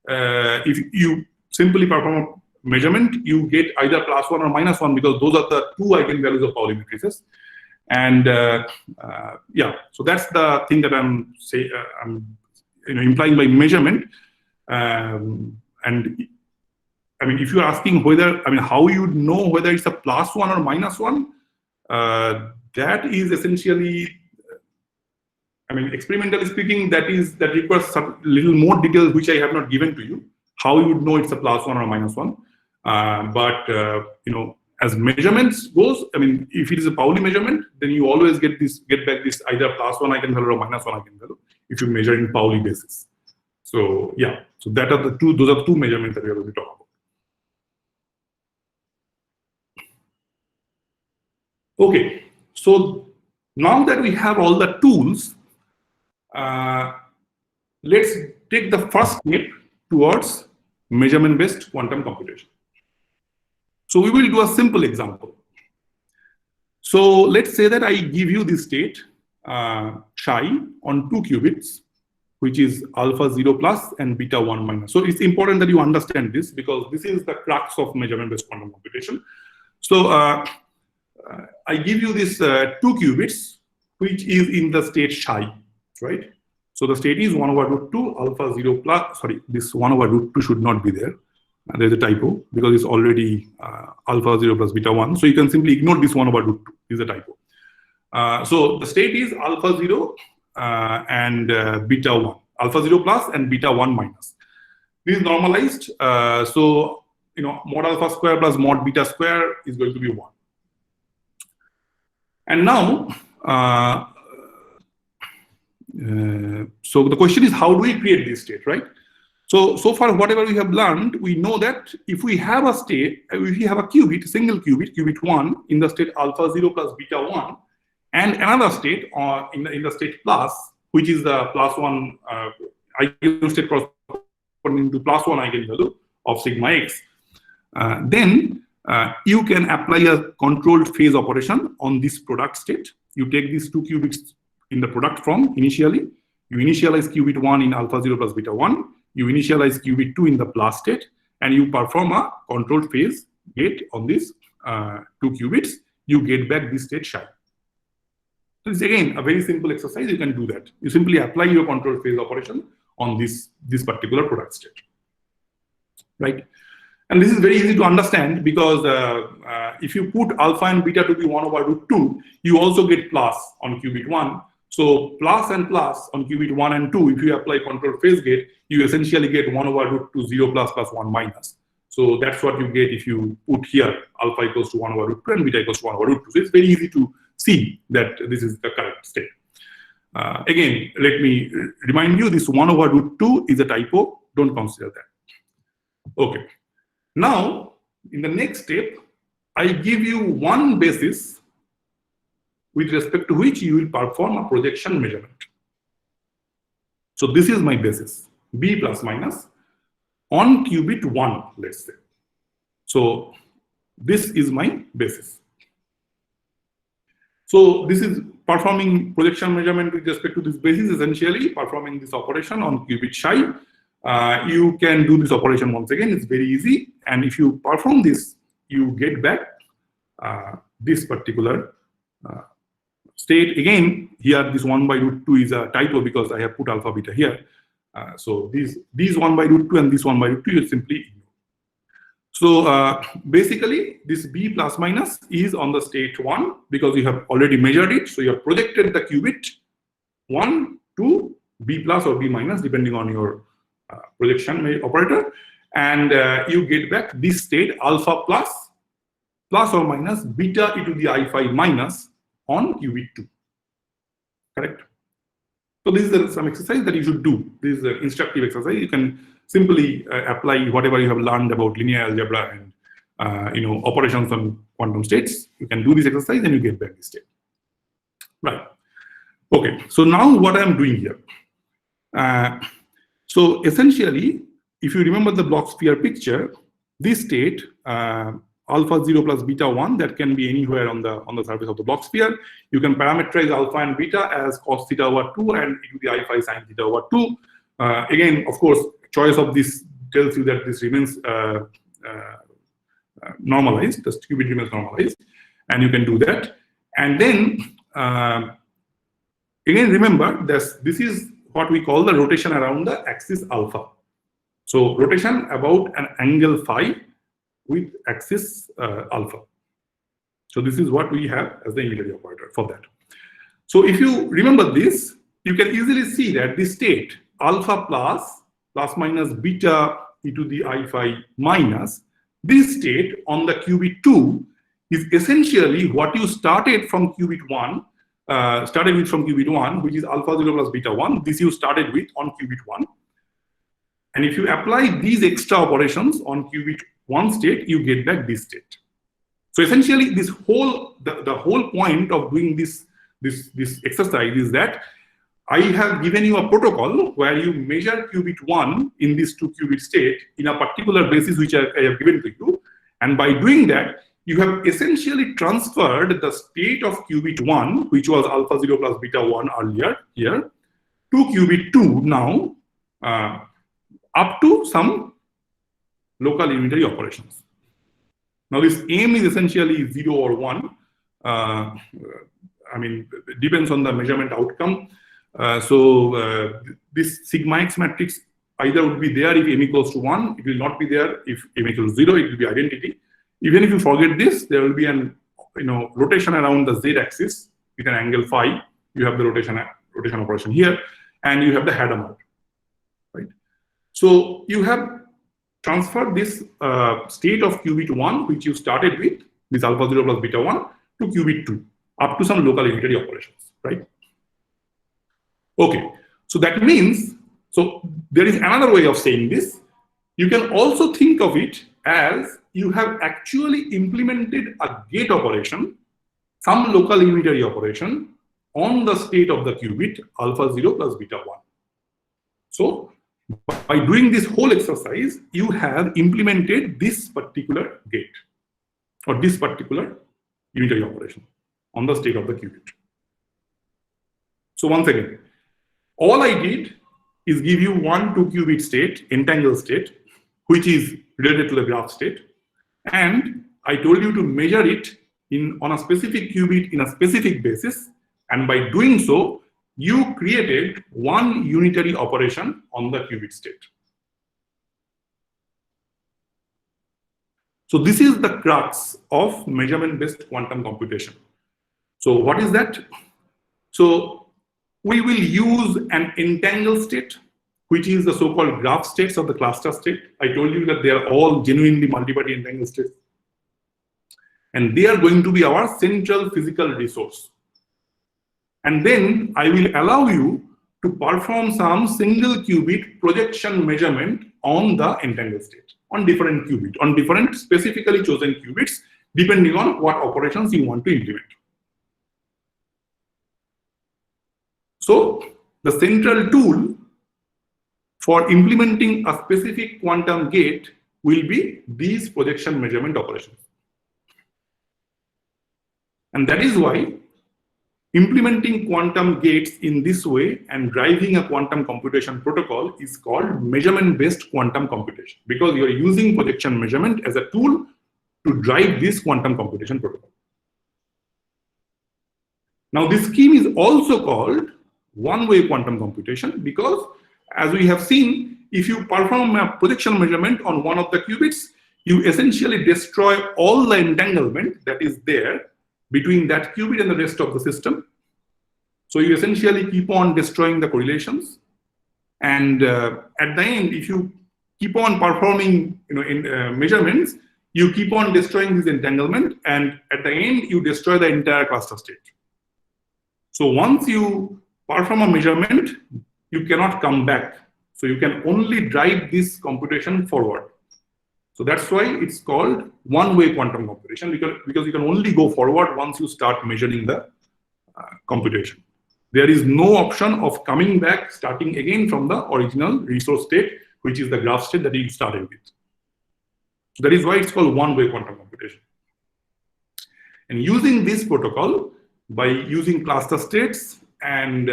Speaker 2: If you simply perform a measurement, you get either +1 or -1 because those are the 2 eigenvalues of Pauli matrices. And yeah, so that's the thing that I'm implying by measurement. And if you're asking whether, how you know whether it's a +1 or -1, that is essentially, experimentally speaking, that requires some little more details which I have not given to you. How you would know it's a +1 or -1, but as measurements goes, if it is a Pauli measurement, then you always get back this either +1 eigenvalue or -1 eigenvalue if you measure in Pauli basis. So yeah, so those are the two measurements that we are going to talk about. Okay, so now that we have all the tools, let's take the first step towards measurement-based quantum computation. So we will do a simple example. So let's say that I give you this state, psi, on 2 qubits, which is α0+ and β1-. So it's important that you understand this because this is the crux of measurement-based quantum computation. So I give you this 2 qubits, which is in the state psi, right? So the state is 1/√2 α0+. Sorry, this 1/√2 should not be there. There's a typo because it's already α0 plus β1. So you can simply ignore this 1/√2. This is a typo. So the state is α0 and β1, α0+ and β1-. This is normalized. So mod alpha square plus mod beta square is going to be 1. And now, so the question is, how do we create this state, right? So far, whatever we have learned, we know that if we have a state, if we have a qubit, single qubit, qubit 1 in the state alpha 0 plus beta 1, and another state in the state plus, which is the plus 1 eigenstate corresponding to plus 1 eigenvalue of sigma x, then you can apply a controlled phase operation on this product state. You take these two qubits in the product form initially. You initialize qubit 1 in alpha 0 plus beta 1. You initialize qubit 2 in the plus state, and you perform a controlled phase gate on these two qubits. You get back this state psi. So it's again a very simple exercise. You can do that. You simply apply your controlled phase operation on this particular product state, right? And this is very easy to understand because if you put alpha and beta to be 1 over root 2, you also get plus on qubit 1. So plus and plus on qubit 1 and 2, if you apply control phase gate, you essentially get 1 over root 2, 0 plus plus 1 minus. So that's what you get if you put here alpha equals to 1 over root 2 and beta equals to 1 over root 2. So it's very easy to see that this is the correct state. Again, let me remind you, this 1 over root 2 is a typo. Don't consider that. Okay. Now, in the next step, I give you one basis with respect to which you will perform a projection measurement. So this is my basis, B plus minus, on qubit 1, let's say. So this is my basis. So this is performing projection measurement with respect to this basis, essentially performing this operation on qubit psi. You can do this operation once again. It's very easy. And if you perform this, you get back this particular state. Again, here this 1 by root 2 is a typo because I have put alpha beta here. So these 1 by root 2 and this 1 by root 2 you simply ignore. So basically, this B plus minus is on the state 1 because you have already measured it. So you have projected the qubit 1 to B plus or B minus depending on your projection operator, and you get back this state alpha plus or minus beta e to the I phi minus on qubit 2. Correct? So this is some exercise that you should do. This is an instructive exercise. You can simply apply whatever you have learned about linear algebra and operations on quantum states. You can do this exercise and you get back this state. Right. Okay. So now what I am doing here. So essentially, if you remember the block sphere picture, this state alpha 0 plus beta 1, that can be anywhere on the surface of the block sphere. You can parameterize alpha and beta as cos theta over 2 and e to the I phi sin theta over 2. Again, of course, choice of this tells you that this remains normalized, the qubit remains normalized, and you can do that. And then, again, remember, this is what we call the rotation around the axis alpha. So rotation about an angle phi with axis alpha. So this is what we have as the unitary operator for that. So if you remember this, you can easily see that this state alpha plus minus beta e to the I phi minus, this state on the qubit 2 is essentially what you started from qubit 1, from qubit 1, which is alpha 0 plus beta 1. This you started with on qubit 1. And if you apply these extra operations on qubit 1 state, you get back this state. So essentially, this whole the whole point of doing this exercise is that I have given you a protocol where you measure qubit 1 in this 2 qubit state in a particular basis which I have given to you. And by doing that, you have essentially transferred the state of qubit 1, which was alpha 0 plus beta 1 earlier here, to qubit 2 now, up to some local unitary operations. Now this M is essentially 0 or 1. I mean, it depends on the measurement outcome. This sigma x matrix either would be there if M equals to 1, it will not be there if M equals 0, it will be identity. Even if you forget this, there will be an rotation around the z axis with an angle phi. You have the rotation operation here, and you have the head amount, right? So you have transferred this state of qubit 1, which you started with, this alpha 0 plus beta 1, to qubit 2. up to some local unitary operations, right? Okay, so that means, so there is another way of saying this. You can also think of it as you have actually implemented a gate operation, some local unitary operation on the state of the qubit alpha 0 plus beta 1. So by doing this whole exercise, you have implemented this particular gate or this particular unitary operation on the state of the qubit. So once again, all I did is give you one 2 qubit state, entangled state, which is related to the graph state. And I told you to measure it on a specific qubit in a specific basis. And by doing so, you created one unitary operation on the qubit state. So this is the crux of measurement-based quantum computation. So what is that? So we will use an entangled state, which is the so-called graph states of the cluster state. I told you that they are all genuinely multi-party entangled states. And they are going to be our central physical resource. And then I will allow you to perform some single qubit projection measurement on the entangled state, on different qubits, on different specifically chosen qubits, depending on what operations you want to implement. So the central tool for implementing a specific quantum gate will be these projection measurement operations. And that is why implementing quantum gates in this way and driving a quantum computation protocol is called measurement-based quantum computation, because you are using projection measurement as a tool to drive this quantum computation protocol. Now, this scheme is also called one-way quantum computation because, as we have seen, if you perform a projection measurement on one of the qubits, you essentially destroy all the entanglement that is there between that qubit and the rest of the system. So you essentially keep on destroying the correlations. And at the end, if you keep on performing measurements, you keep on destroying this entanglement. And at the end, you destroy the entire cluster state. So once you perform a measurement, you cannot come back. So you can only drive this computation forward. So that's why it's called one-way quantum computation, because you can only go forward once you start measuring the computation. There is no option of coming back, starting again from the original resource state, which is the graph state that you started with. So that is why it's called one-way quantum computation. And using this protocol, by using cluster states and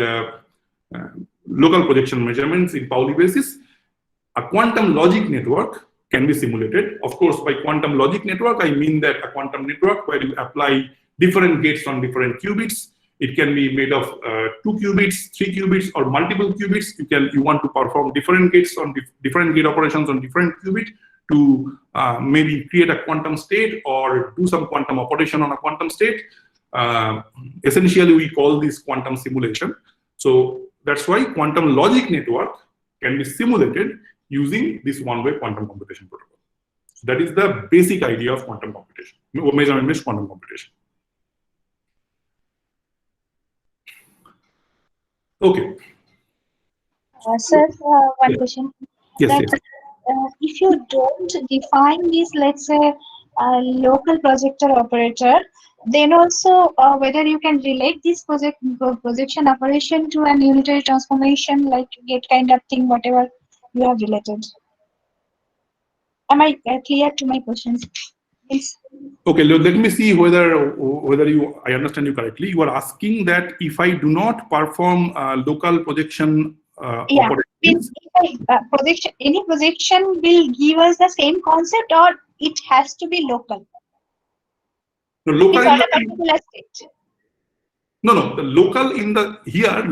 Speaker 2: local projection measurements in Pauli basis, a quantum logic network can be simulated. Of course, by quantum logic network, I mean that a quantum network where you apply different gates on different qubits. It can be made of 2 qubits, 3 qubits, or multiple qubits. You want to perform different gates on different gate operations on different qubit to maybe create a quantum state or do some quantum operation on a quantum state. Essentially, we call this quantum simulation. So that's why quantum logic network can be simulated using this one-way quantum computation protocol. So that is the basic idea of quantum computation, measurement-based quantum computation. Okay.
Speaker 4: Sir, one question.
Speaker 2: Yes,
Speaker 4: That,
Speaker 2: yes.
Speaker 4: If you don't define this, let's say, local projector operator, then also whether you can relate this projection operation to an unitary transformation, like gate kind of thing, whatever you have related. Am I clear to my questions? Yes.
Speaker 2: Okay, let me see whether I understand you correctly. You are asking that if I do not perform local projection operations,
Speaker 4: Any projection will give us the same concept, or it has to be local?
Speaker 2: the local
Speaker 4: It's not a particular state.
Speaker 2: No, the local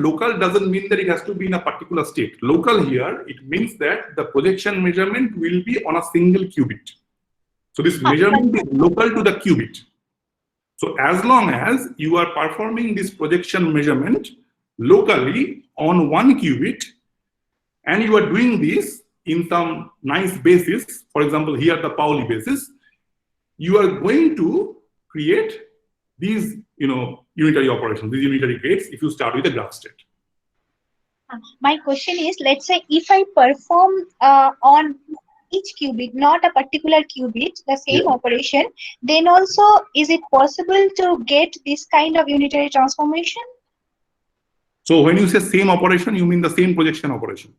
Speaker 2: local doesn't mean that it has to be in a particular state. Local here, it means that the projection measurement will be on a single qubit. So this measurement is local to the qubit. So as long as you are performing this projection measurement locally on one qubit, and you are doing this in some nice basis, for example, here the Pauli basis, you are going to create these, you unitary operations, these unitary gates, if you start with a graph state.
Speaker 4: My question is, let's say if I perform on each qubit, not a particular qubit, the same operation, then also is it possible to get this kind of unitary transformation?
Speaker 2: So when you say same operation, you mean the same projection operation?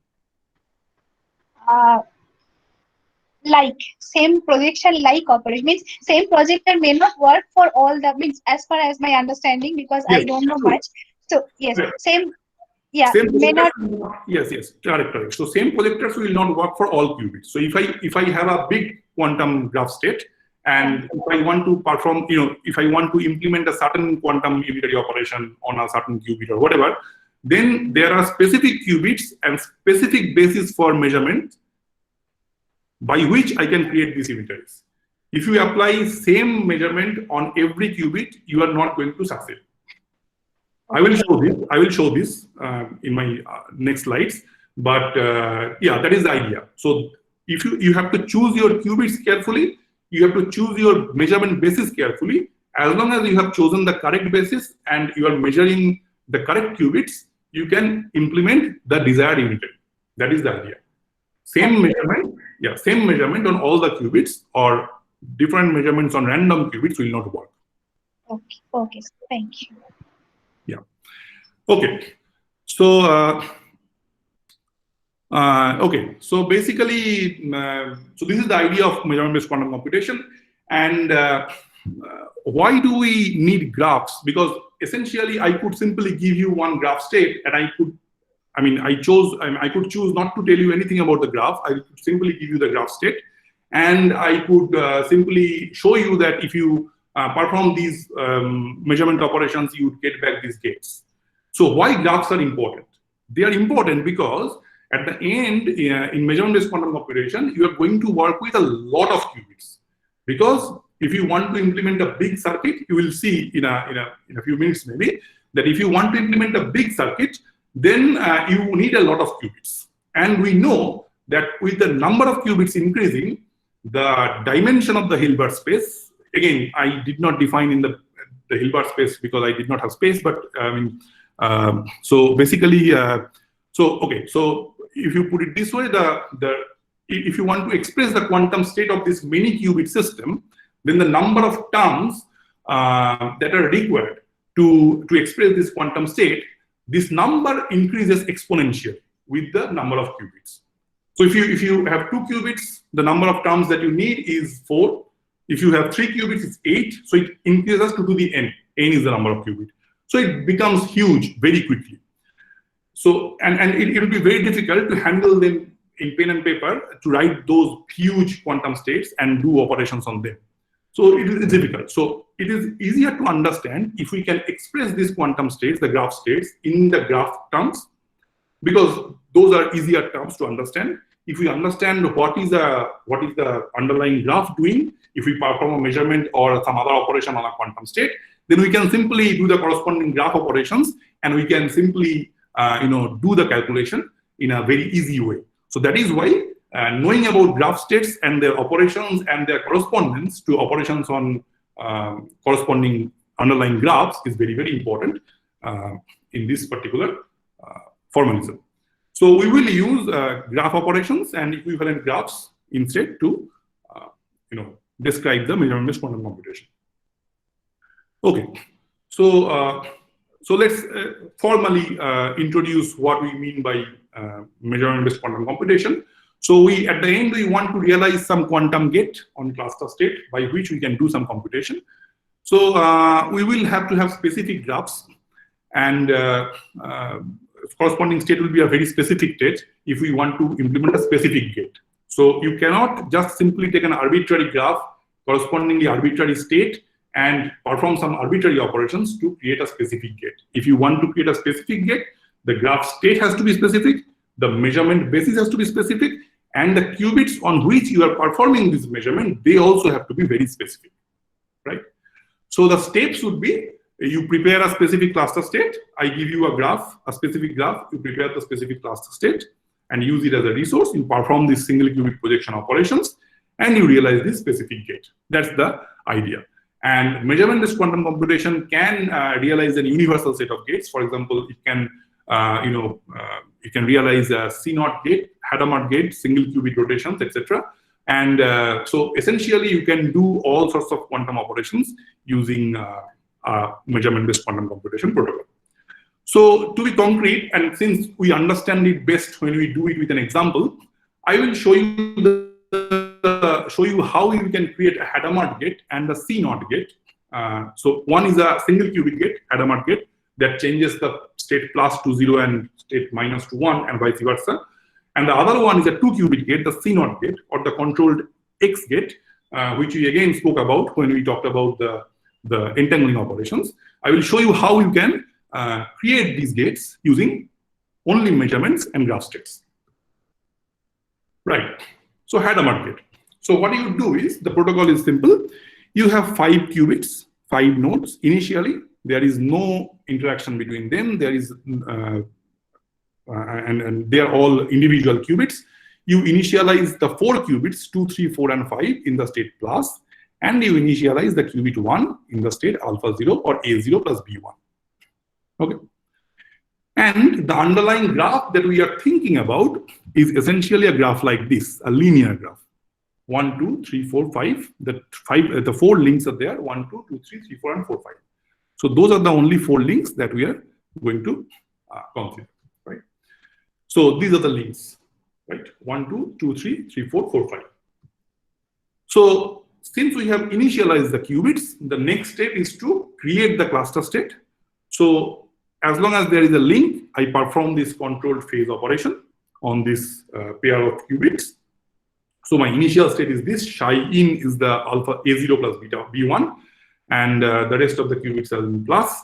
Speaker 4: Like same projection like operation, means same projector may not work for all the, means as far as my understanding, because I don't know much. So yes, same may not.
Speaker 2: Yes, correct. So same projectors will not work for all qubits. So if I have a big quantum graph state, and if I want to perform, if I want to implement a certain quantum unitary operation on a certain qubit or whatever, then there are specific qubits and specific basis for measurement by which I can create these unitaries. If you apply same measurement on every qubit, you are not going to succeed. I will show this in my next slides. But yeah, that is the idea. So if you have to choose your qubits carefully, you have to choose your measurement basis carefully. As long as you have chosen the correct basis and you are measuring the correct qubits, you can implement the desired unitary. That is the idea. Same measurement on all the qubits or different measurements on random qubits will not work.
Speaker 4: Okay, thank you.
Speaker 2: Yeah. Okay. So so basically, so this is the idea of measurement-based quantum computation. And why do we need graphs? Because essentially, I could simply give you one graph state, and I could choose not to tell you anything about the graph. I could simply give you the graph state, and I could simply show you that if you perform these measurement operations, you would get back these gates. So why graphs are important? They are important because at the end, in measurement-based quantum computation, you are going to work with a lot of qubits. Because if you want to implement a big circuit, you will see in a few minutes maybe that if you want to implement a big circuit, then you need a lot of qubits. And we know that with the number of qubits increasing, the dimension of the Hilbert space, again, I did not define in the Hilbert space because I did not have space, but so basically, so if you put it this way, if you want to express the quantum state of this many qubit system, then the number of terms that are required to express this quantum state, this number increases exponentially with the number of qubits. So if you have 2 qubits, the number of terms that you need is 4. If you have 3 qubits, it's 8. So it increases to the n. N is the number of qubits. So it becomes huge very quickly. So and it will be very difficult to handle them in pen and paper to write those huge quantum states and do operations on them. So it is difficult. So it is easier to understand if we can express these quantum states, the graph states, in the graph terms, because those are easier terms to understand. If we understand what is the underlying graph doing, if we perform a measurement or some other operation on a quantum state, then we can simply do the corresponding graph operations, and we can simply do the calculation in a very easy way. So that is why knowing about graph states and their operations and their correspondence to operations on corresponding underlying graphs is very, very important in this particular formalism. So we will use graph operations and equivalent graphs instead to describe the measurement-based quantum computation. Okay, so let's formally introduce what we mean by measurement-based quantum computation. So at the end, we want to realize some quantum gate on cluster state by which we can do some computation. So we will have to have specific graphs, and corresponding state will be a very specific state if we want to implement a specific gate. So you cannot just simply take an arbitrary graph, correspondingly arbitrary state, and perform some arbitrary operations to create a specific gate. If you want to create a specific gate, the graph state has to be specific, the measurement basis has to be specific, and the qubits on which you are performing this measurement, they also have to be very specific, right? So the steps would be, you prepare a specific cluster state, I give you a graph, a specific graph, you prepare the specific cluster state and use it as a resource, you perform these single qubit projection operations, and you realize this specific gate. That's the idea. And measurement-based quantum computation can realize a universal set of gates. For example, it can, you can realize a C0 gate, Hadamard gate, single qubit rotations, etc. And so essentially, you can do all sorts of quantum operations using measurement-based quantum computation protocol. So to be concrete, and since we understand it best when we do it with an example, I will show you how you can create a Hadamard gate and a C0 gate. So one is a single qubit gate, Hadamard gate, that changes the state plus to 0 and state minus to 1 and vice versa. And the other one is a 2 qubit gate, the C0 gate, or the controlled X gate, which we again spoke about when we talked about the entangling operations. I will show you how you can create these gates using only measurements and graph states. Right. So Hadamard gate. So what you do is, the protocol is simple. You have 5 qubits, 5 nodes. Initially, there is no interaction between them. There is, and they are all individual qubits. You initialize the 4 qubits, 2, 3, 4, and 5 in the state plus, and you initialize the qubit 1 in the state alpha 0 or A0 plus B1. Okay. And the underlying graph that we are thinking about is essentially a graph like this, a linear graph. 1, 2, 3, 4, 5. The 4 links are there. 1, 2, 2, 3, 3, 4, and 4, 5. So those are the only 4 links that we are going to consider, right? So these are the links, right? 1, 2, 2, 3, 3, 4, 4, 5. So since we have initialized the qubits, the next step is to create the cluster state. So as long as there is a link, I perform this controlled phase operation on this pair of qubits. So my initial state is this. Psi in is the alpha A0 plus beta B1, and the rest of the qubits are in plus.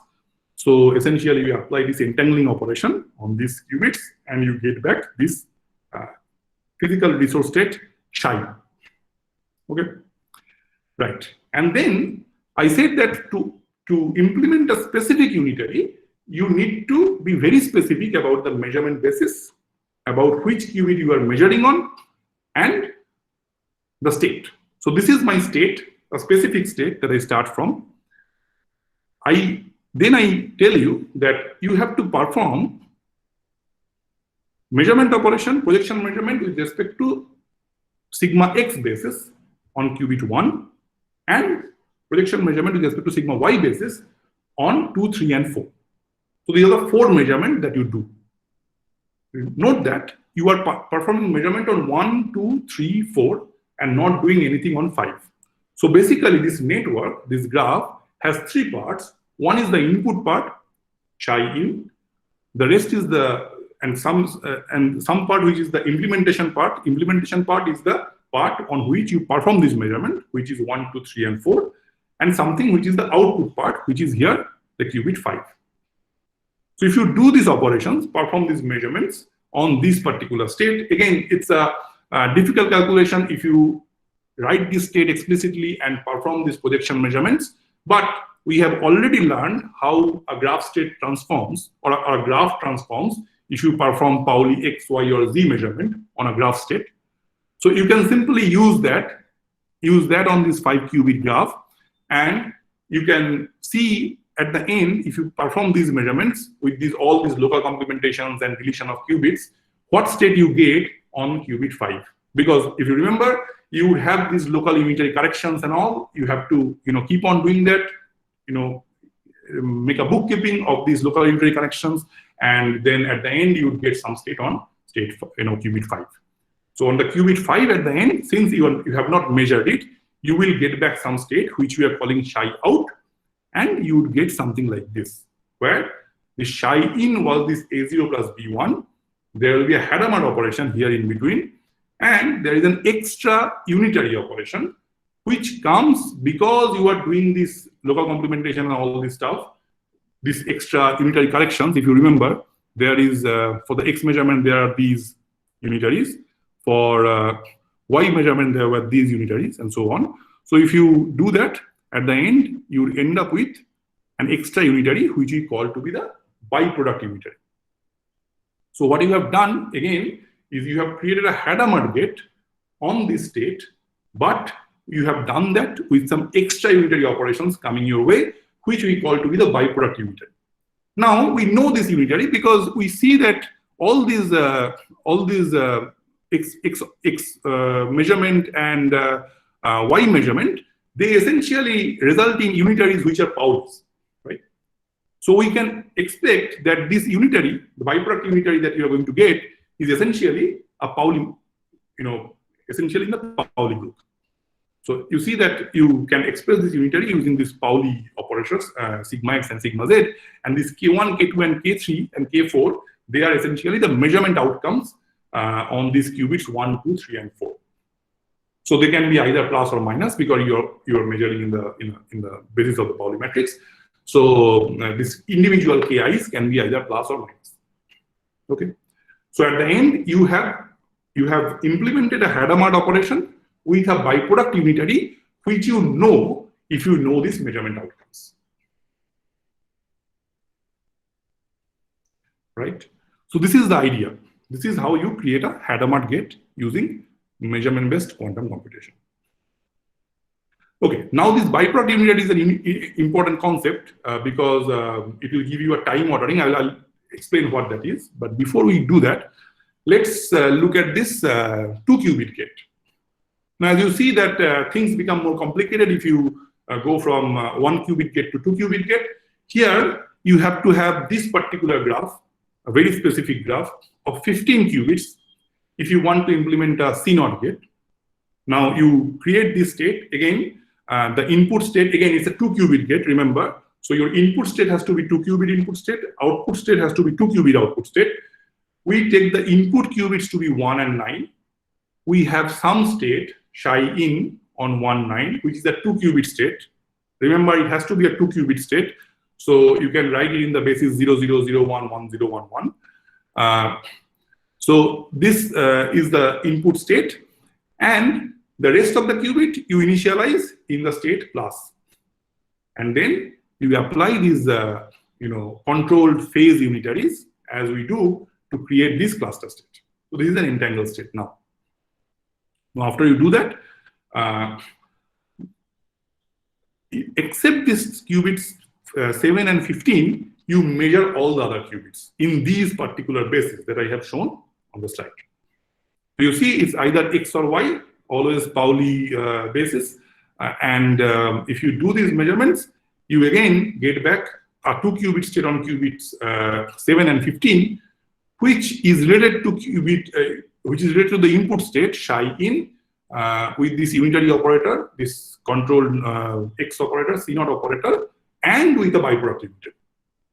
Speaker 2: So essentially, we apply this entangling operation on these qubits, and you get back this physical resource state psi. Okay, right. And then I said that to implement a specific unitary, you need to be very specific about the measurement basis, about which qubit you are measuring on, and the state. So this is my state, a specific state that I start from. Then I tell you that you have to perform measurement operation, projection measurement with respect to sigma x basis on qubit 1, and projection measurement with respect to sigma y basis on 2, 3, and 4. So these are the 4 measurements that you do. Note that you are performing measurement on 1, 2, 3, 4, and not doing anything on 5. So basically, this network, this graph, has 3 parts. One is the input part, psi in. The rest is some part which is the implementation part. Implementation part is the part on which you perform this measurement, which is 1, 2, 3, and 4, and something which is the output part, which is here the qubit 5. So if you do these operations, perform these measurements on this particular state, again, it's a difficult calculation if you write this state explicitly and perform these projection measurements, but we have already learned how a graph state transforms, or a graph transforms, if you perform Pauli X, Y, or Z measurement on a graph state. So you can simply use that on this 5 qubit graph, and you can see at the end, if you perform these measurements with all these local complementations and deletion of qubits, what state you get on qubit 5. Because if you remember, you would have these local unitary corrections and all. You have to keep on doing that, make a bookkeeping of these local unitary connections, and then at the end you would get some state on qubit 5. So on the qubit 5 at the end, since you have not measured it, you will get back some state which we are calling psi out, and you would get something like this, where the psi in was this A0 plus B1. There will be a Hadamard operation here in between, and there is an extra unitary operation which comes because you are doing this local complementation and all this stuff, this extra unitary corrections. If you remember, there is, for the X measurement, there are these unitaries. For Y measurement, there were these unitaries, and so on. So if you do that, at the end, you will end up with an extra unitary, which we call to be the byproduct unitary. So what you have done, again, is you have created a Hadamard gate on this state, but you have done that with some extra unitary operations coming your way, which we call to be the byproduct unitary. Now we know this unitary because we see that all these x measurement and y measurement, they essentially result in unitaries which are Pauli's, right? So we can expect that this unitary, the byproduct unitary that you are going to get, is essentially a Pauli, essentially in the Pauli group. So you see that you can express this unitary using these Pauli operators, sigma x and sigma z, and this K1, K2, and K3 and K4, they are essentially the measurement outcomes on these qubits 1, 2, 3, and 4. So they can be either plus or minus because you're measuring in the basis of the Pauli matrix. So this individual KIs can be either plus or minus. Okay. So at the end, you have implemented a Hadamard operation with a byproduct unitary, which you know if you know these measurement outcomes. Right? So this is the idea. This is how you create a Hadamard gate using measurement-based quantum computation. Okay, now this byproduct unitary is an important concept because it will give you a time ordering. I'll explain what that is. But before we do that, let's look at this 2-qubit gate. Now, as you see that things become more complicated if you go from 1-qubit gate to 2-qubit gate. Here, you have to have this particular graph, a very specific graph of 15 qubits if you want to implement a CNOT gate. Now, you create this state. Again, the input state, again, is a 2-qubit gate, remember. So your input state has to be 2-qubit input state. Output state has to be 2-qubit output state. We take the input qubits to be 1 and 9. We have some state psi in on 1, 9, which is a 2-qubit state. Remember, it has to be a 2-qubit state. So you can write it in the basis 0, 0, 0, 1, 1, 0, 1, 1. So this is the input state. And the rest of the qubit you initialize in the state plus. And then you apply these controlled phase unitaries as we do to create this cluster state. So this is an entangled state now. Now after you do that, except this qubits 7 and 15, you measure all the other qubits in these particular bases that I have shown on the slide. So you see it's either X or Y, always Pauli basis. And if you do these measurements, you again get back a 2-qubit state on qubits 7 and 15, which is related to the input state psi in with this unitary operator, this controlled X operator, CNOT operator, and with the byproduct unitary.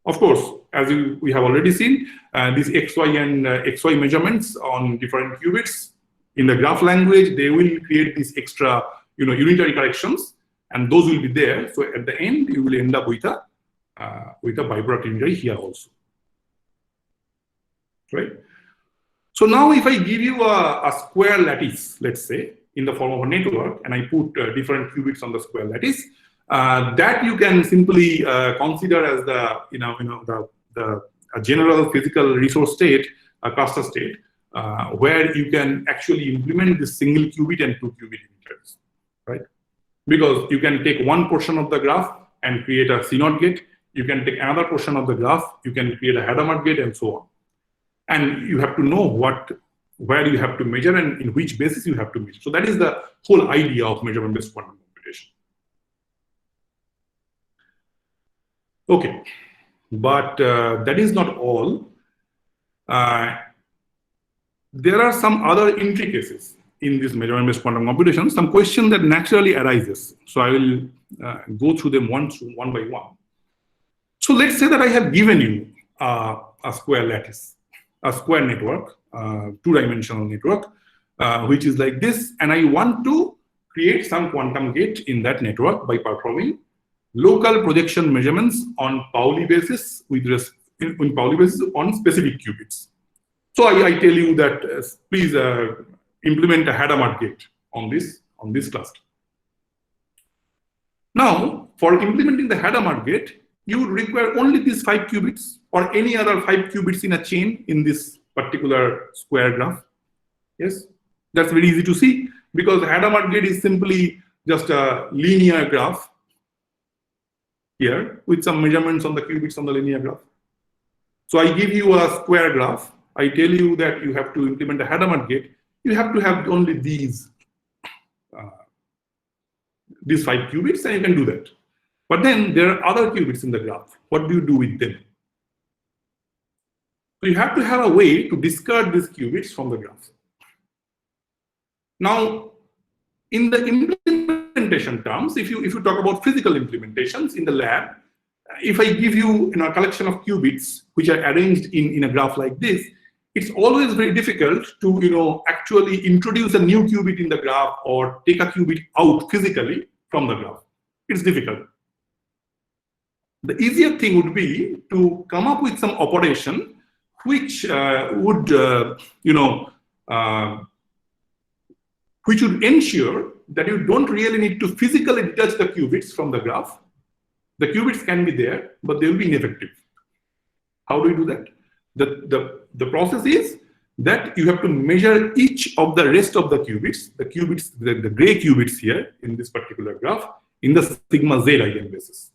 Speaker 2: Of course, as we have already seen, these XY and XY measurements on different qubits in the graph language, they will create these extra unitary corrections, and those will be there. So at the end, you will end up with a byproduct unitary here also. Right? So now if I give you a square lattice, let's say, in the form of a network, and I put different qubits on the square lattice, that you can simply consider as the general physical resource state, a cluster state, where you can actually implement this single qubit and 2-qubit unitaries, right? Because you can take one portion of the graph and create a CNOT gate. You can take another portion of the graph, you can create a Hadamard gate, and so on. And you have to know where you have to measure and in which basis you have to measure. So that is the whole idea of measurement-based quantum computation. Okay, but that is not all. There are some other intricacies in this measurement-based quantum computation, some question that naturally arises. So I will go through them one by one. So let's say that I have given you a square lattice, a square network, two-dimensional network, which is like this, and I want to create some quantum gate in that network by performing local projection measurements on Pauli basis on specific qubits. So I tell you that please implement a Hadamard gate on this cluster. Now, for implementing the Hadamard gate, you would require only these 5 qubits or any other 5 qubits in a chain in this particular square graph. Yes, that's very easy to see because the Hadamard gate is simply just a linear graph here with some measurements on the qubits on the linear graph. So I give you a square graph. I tell you that you have to implement a Hadamard gate. You have to have only these 5 qubits, and you can do that. But then there are other qubits in the graph. What do you do with them? So you have to have a way to discard these qubits from the graph. Now, in the implementation terms, if you talk about physical implementations in the lab, if I give you, a collection of qubits which are arranged in a graph like this, it's always very difficult to actually introduce a new qubit in the graph or take a qubit out physically from the graph. It's difficult. The easier thing would be to come up with some operation which would ensure that you don't really need to physically detach the qubits from the graph. The qubits can be there, but they will be ineffective. How do we do that? The process is that you have to measure each of the rest of the qubits, the gray qubits here in this particular graph, in the sigma z eigenbasis.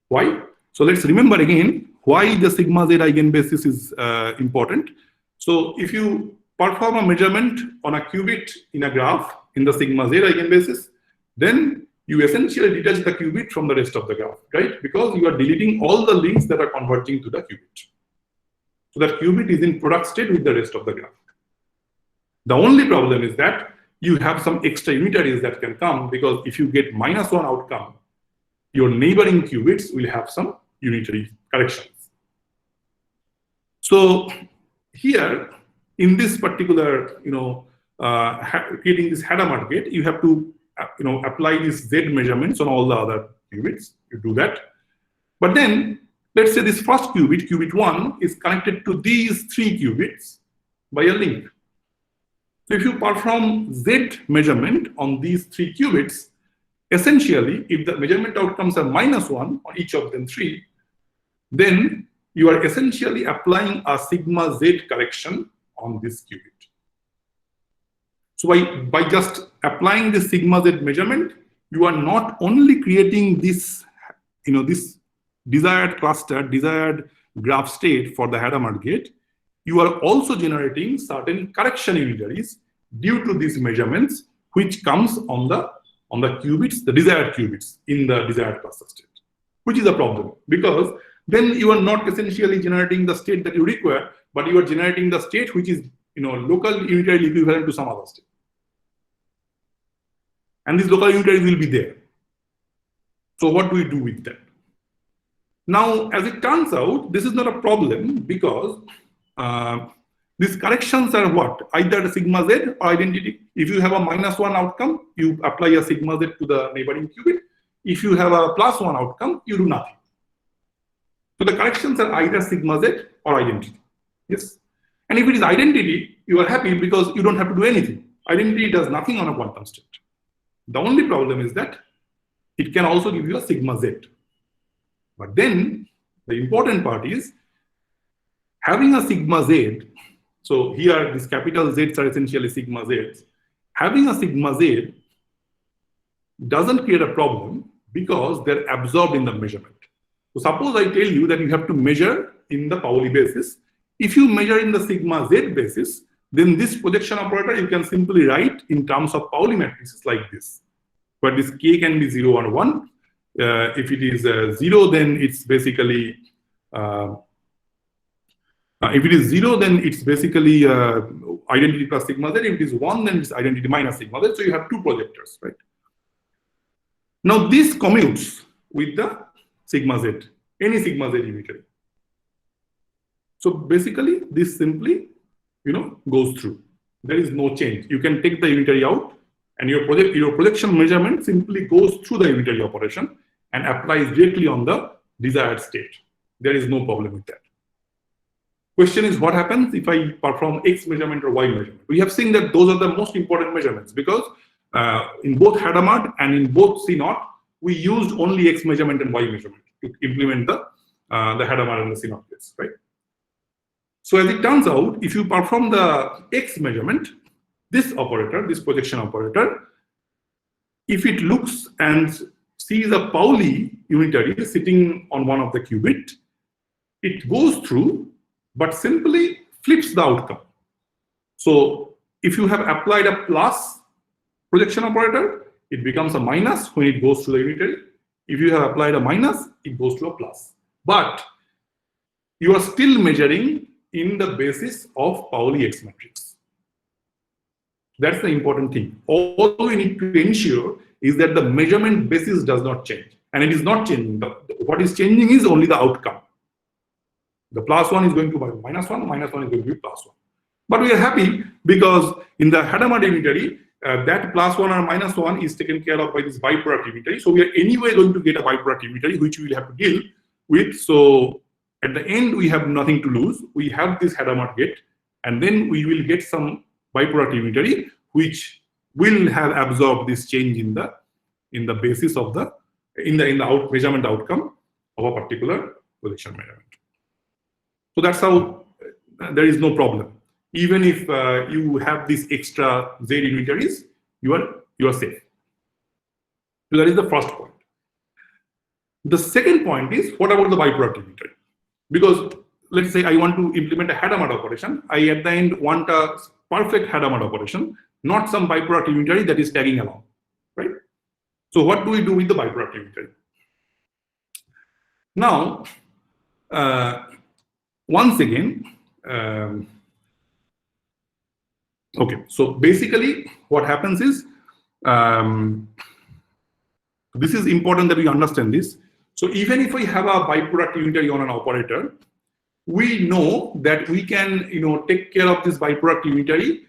Speaker 2: Why? So let's remember again why the sigma z eigenbasis is important. So if you perform a measurement on a qubit in a graph in the sigma z eigenbasis, then you essentially detach the qubit from the rest of the graph, right? Because you are deleting all the links that are converging to the qubit. So that qubit is in product state with the rest of the graph. The only problem is that you have some extra unitaries that can come, because if you get -1 outcome, your neighboring qubits will have some unitary corrections. So here, in this particular, creating this Hadamard gate, you have to apply these Z measurements on all the other qubits. You do that. But then, let's say this first qubit, qubit 1, is connected to these 3 qubits by a link. So if you perform Z measurement on these 3 qubits, essentially, if the measurement outcomes are -1 on each of them 3, then you are essentially applying a sigma Z correction on this qubit. So by just applying the sigma Z measurement, you are not only creating this, this desired cluster, desired graph state for the Hadamard gate, you are also generating certain correction unitaries due to these measurements, which comes on the qubits, the desired qubits in the desired cluster state, which is a problem, because then you are not essentially generating the state that you require, but you are generating the state which is local unitary equivalent to some other state. And these local unitaries will be there. So what do we do with that? Now, as it turns out, this is not a problem, because these corrections are what? Either the sigma Z or identity. If you have a -1 outcome, you apply a sigma Z to the neighboring qubit. If you have a +1 outcome, you do nothing. So the corrections are either sigma Z or identity. Yes. And if it is identity, you are happy because you don't have to do anything. Identity does nothing on a quantum state. The only problem is that it can also give you a sigma Z. But then the important part is having a sigma Z. So here, these capital Zs are essentially sigma Zs. Having a sigma Z doesn't create a problem because they're absorbed in the measurement. So suppose I tell you that you have to measure in the Pauli basis. If you measure in the sigma Z basis, then this projection operator you can simply write in terms of Pauli matrices like this, where this K can be 0 or 1. If it is 0, then it's basically if it is 0, then it's basically identity plus sigma Z. If it is 1, then it's identity minus sigma Z. So you have 2 projectors, right? Now this commutes with the sigma Z, any sigma Z unitary. So basically, this simply, goes through. There is no change. You can take the unitary out, and your projection measurement simply goes through the unitary operation and applies directly on the desired state. There is no problem with that. Question is, what happens if I perform X measurement or Y measurement? We have seen that those are the most important measurements, because in both Hadamard and in both C0, we used only X measurement and Y measurement to implement the Hadamard and the C0 case, right? So as it turns out, if you perform the X measurement, this operator, this projection operator, if it looks and sees a Pauli unitary sitting on one of the qubit, it goes through, but simply flips the outcome. So if you have applied a plus projection operator, it becomes a minus when it goes to the unitary. If you have applied a minus, it goes to a plus. But you are still measuring in the basis of Pauli X matrix. That's the important thing. All we need to ensure is that the measurement basis does not change. And it is not changing. What is changing is only the outcome. The +1 is going to be -1, -1 is going to be +1. But we are happy because in the Hadamard unitary, that +1 or -1 is taken care of by this biproduct unitary. So we are anyway going to get a biproduct unitary, which we will have to deal with. So at the end, we have nothing to lose. We have this Hadamard gate, and then we will get some biproduct unitary, which will have absorbed this change in the basis of the measurement outcome of a particular projection measurement. So that's how there is no problem. Even if you have these extra Z unitaries, you are safe. So that is the first point. The second point is, what about the biproduct unitary? Because let's say I want to implement a Hadamard operation. I at the end want a perfect Hadamard operation, not some biproduct unitary that is tagging along, right? So what do we do with the biproduct unitary? Now, once again, okay, so basically what happens is, this is important that we understand this. So even if we have a biproduct unitary on an operator, we know that we can take care of this biproduct unitary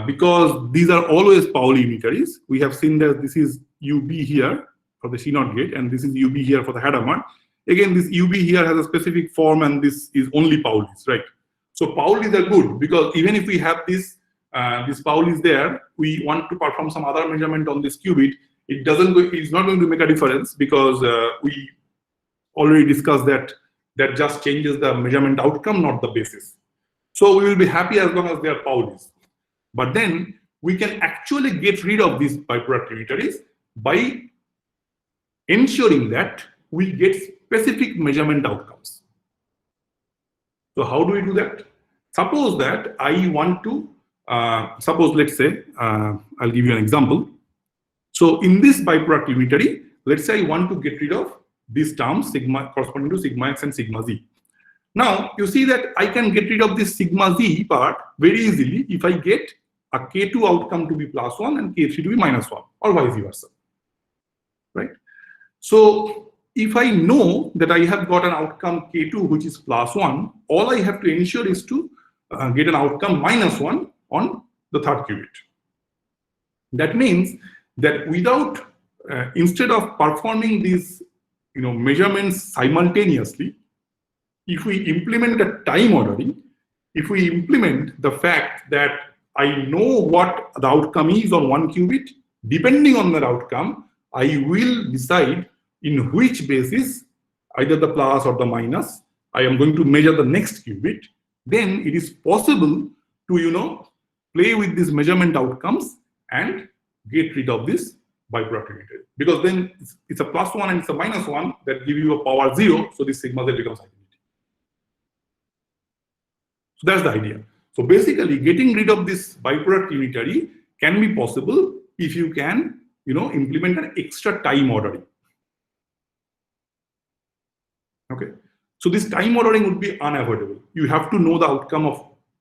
Speaker 2: because these are always Pauli unitaries. We have seen that this is UB here for the CNOT gate, and this is UB here for the Hadamard. Again, this UB here has a specific form, and this is only Paulis, right? So Paulis are good because even if we have this Paulis there, we want to perform some other measurement on this qubit. It's not going to make a difference because we already discussed that just changes the measurement outcome, not the basis. So we will be happy as long as they are Paulis. But then we can actually get rid of these biproduct unitaries by ensuring that we get specific measurement outcomes. So how do we do that? Suppose that I want to, let's say, I'll give you an example. So in this biproduct unitary, let's say I want to get rid of these terms, sigma corresponding to sigma x and sigma z. Now, you see that I can get rid of this sigma z part very easily if I get a K2 outcome to be +1 and K3 to be -1, or vice versa, right? So if I know that I have got an outcome K2 which is +1, all I have to ensure is to get an outcome -1 on the third qubit. That means that without, instead of performing these measurements simultaneously, if we implement a time ordering, if we implement the fact that I know what the outcome is on one qubit, depending on that outcome, I will decide in which basis, either the plus or the minus, I am going to measure the next qubit. Then it is possible to play with these measurement outcomes and get rid of this biproduct unitary, because then it's a +1 and it's a -1 that give you a power 0, so this sigma z becomes identity. So that's the idea. So basically, getting rid of this biproduct unitary can be possible if you can implement an extra time ordering. Okay, so this time ordering would be unavoidable. You have to know the outcome of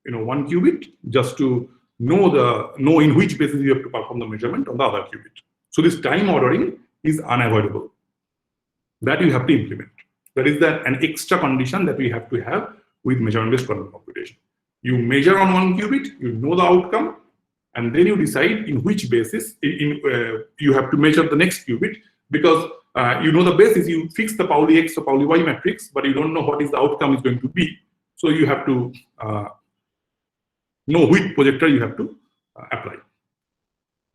Speaker 2: one qubit just to know in which basis you have to perform the measurement on the other qubit. So this time ordering is unavoidable. That you have to implement. That is an extra condition that we have to have with measurement-based quantum computation. You measure on one qubit, you know the outcome, and then you decide in which basis you have to measure the next qubit, because you know the basis, you fix the Pauli X or Pauli Y matrix, but you don't know what is the outcome is going to be. So you have to know which projector you have to apply.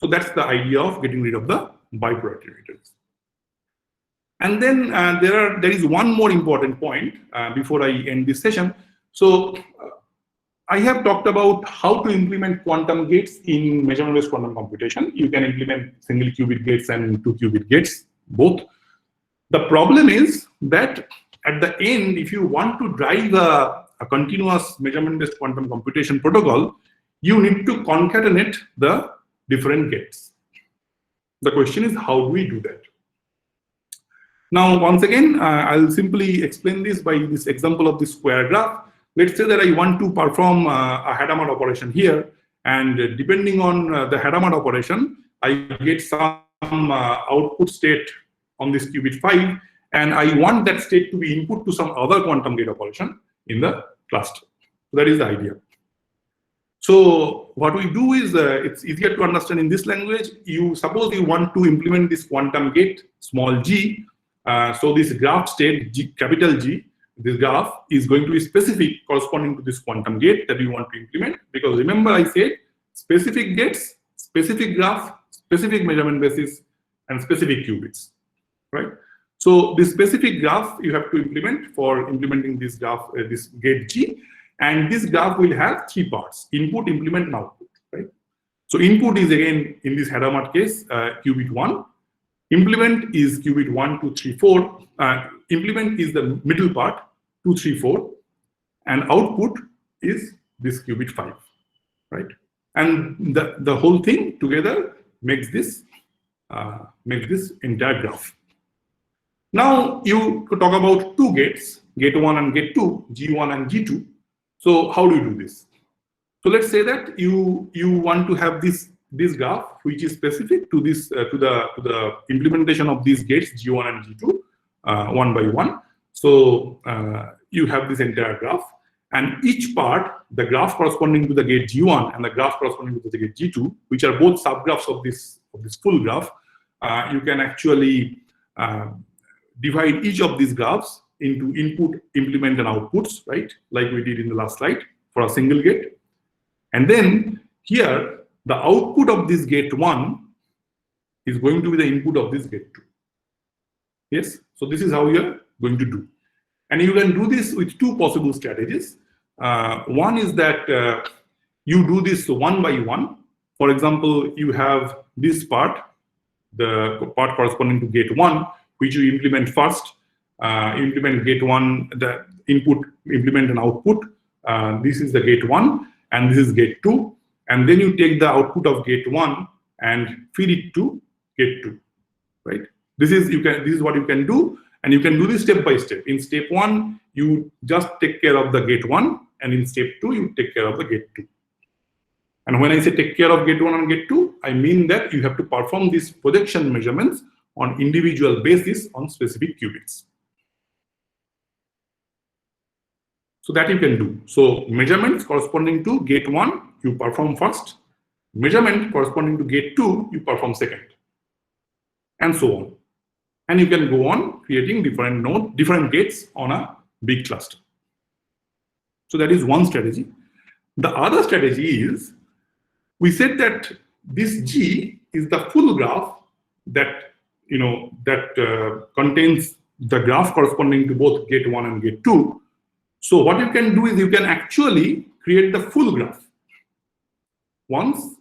Speaker 2: So that's the idea of getting rid of the biproduct unitaries. And then there is one more important point before I end this session. So I have talked about how to implement quantum gates in measurement-based quantum computation. You can implement single qubit gates and 2 qubit gates, both. The problem is that at the end, if you want to drive a continuous measurement-based quantum computation protocol, you need to concatenate the different gates. The question is, how do we do that? Now, once again, I'll simply explain this by this example of the square graph. Let's say that I want to perform a Hadamard operation here, and depending on the Hadamard operation, I get some output state on this qubit 5, and I want that state to be input to some other quantum gate operation in the cluster. So that is the idea. So what we do is, it's easier to understand in this language. Suppose you want to implement this quantum gate, small g. So this graph state, capital G, this graph is going to be specific corresponding to this quantum gate that you want to implement. Because remember I said specific gates, specific graph, specific measurement basis, and specific qubits, right? So this specific graph you have to implement for implementing this graph, this gate G. And this graph will have 3 parts: input, implement, and output, right? So input is, again, in this Hadamard case, qubit 1. Implement is qubit 1, 2, 3, 4. Implement is the middle part, 2, 3, 4. And output is this qubit 5, right? And the whole thing together makes this entire graph. Now you could talk about 2 gates, gate 1 and gate 2, G1 and G2. So how do you do this? So let's say that you want to have this graph which is specific to this to the implementation of these gates G1 and G2 one by one. So you have this entire graph, and each part, the graph corresponding to the gate G1 and the graph corresponding to the gate G2, which are both subgraphs of this full graph, you can actually divide each of these graphs into input, implement, and outputs, right? Like we did in the last slide for a single gate. And then here, the output of this gate 1 is going to be the input of this gate 2. Yes? So this is how you are going to do. And you can do this with 2 possible strategies. One is that you do this one by one. For example, you have this part, the part corresponding to gate 1, which you implement first. Implement gate 1, the input, implement, and output. This is the gate 1, and this is gate 2. And then you take the output of gate 1 and feed it to gate 2, right? This is what you can do, and you can do this step by step. In step 1, you just take care of the gate 1, and in step 2, you take care of the gate 2. And when I say take care of gate 1 and gate 2, I mean that you have to perform these projection measurements on individual basis on specific qubits. So that you can do. So measurements corresponding to gate 1, you perform first. Measurement corresponding to gate 2, you perform second. And so on. And you can go on creating different nodes, different gates on a big cluster. So that is one strategy. The other strategy is, we said that this G is the full graph that contains the graph corresponding to both gate 1 and gate 2. So what you can do is you can actually create the full graph once,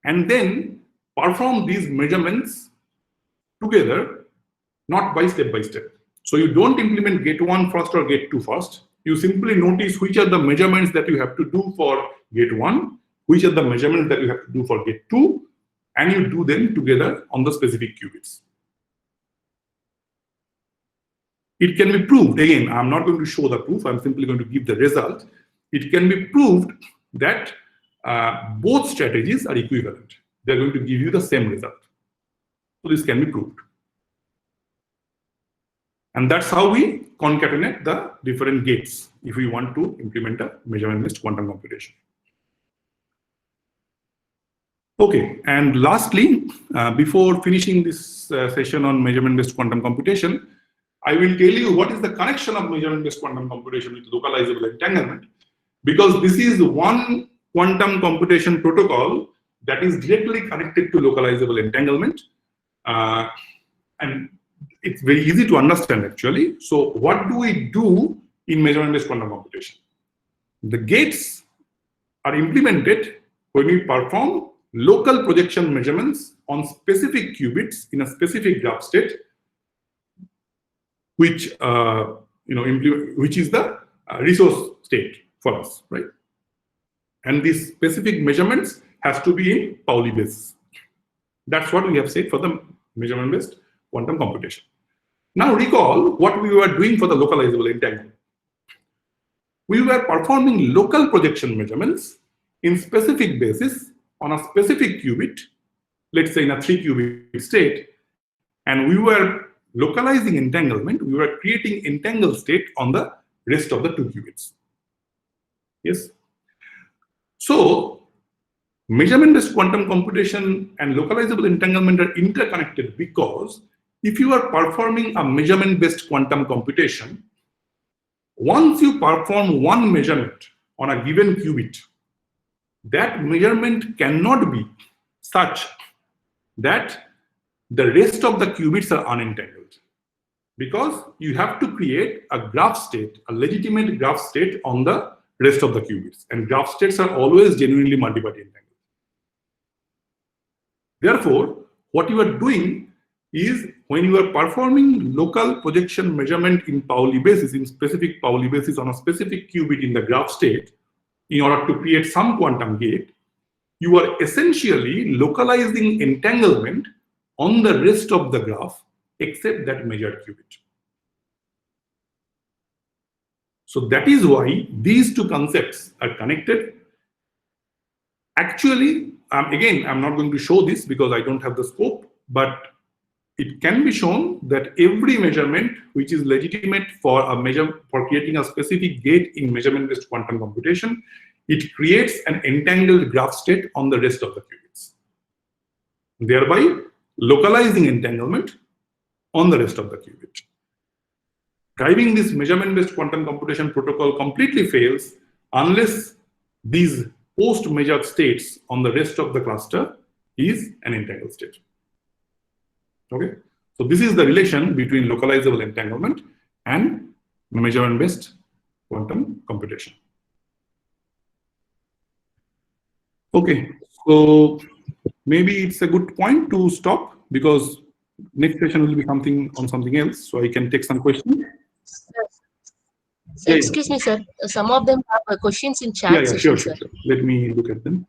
Speaker 2: and then perform these measurements together, not by step. So you don't implement gate 1 first or gate 2 first. You simply notice which are the measurements that you have to do for gate 1, which are the measurements that you have to do for gate 2, and you do them together on the specific qubits. It can be proved, again, I'm not going to show the proof, I'm simply going to give the result. It can be proved that both strategies are equivalent. They're going to give you the same result. So this can be proved. And that's how we concatenate the different gates if we want to implement a measurement-based quantum computation. Okay, and lastly, before finishing this session on measurement-based quantum computation, I will tell you what is the connection of measurement-based quantum computation with localizable entanglement, because this is one quantum computation protocol that is directly connected to localizable entanglement. And it's very easy to understand, actually. So what do we do in measurement-based quantum computation? The gates are implemented when we perform local projection measurements on specific qubits in a specific graph state, which which is the resource state for us, right? And these specific measurements has to be in Pauli basis. That's what we have said for the measurement-based quantum computation. Now recall what we were doing for the localizable entanglement. We were performing local projection measurements in specific basis on a specific qubit, let's say in a 3-qubit state, and we were localizing entanglement. We were creating entangled state on the rest of the 2 qubits. Yes. So measurement-based quantum computation and localizable entanglement are interconnected because if you are performing a measurement-based quantum computation, once you perform one measurement on a given qubit, that measurement cannot be such that the rest of the qubits are unentangled, because you have to create a graph state, a legitimate graph state on the rest of the qubits, and graph states are always genuinely multi-party entangled. Therefore, what you are doing is when you are performing local projection measurement in Pauli basis, in specific Pauli basis on a specific qubit in the graph state, in order to create some quantum gate, you are essentially localizing entanglement on the rest of the graph except that measured qubit. So that is why these two concepts are connected. Actually, again, I'm not going to show this because I don't have the scope, but it can be shown that every measurement which is legitimate for creating a specific gate in measurement-based quantum computation, it creates an entangled graph state on the rest of the qubits, thereby localizing entanglement on the rest of the qubit. Driving this measurement-based quantum computation protocol completely fails unless these post-measured states on the rest of the cluster is an entangled state. Okay, so this is the relation between localizable entanglement and measurement-based quantum computation. Okay, so maybe it's a good point to stop because next session will be something else, so I can take some questions.
Speaker 1: Excuse me, sir. Some of them have questions in chat.
Speaker 2: Yeah,
Speaker 1: session,
Speaker 2: sure.
Speaker 1: sir.
Speaker 2: Let me look at them.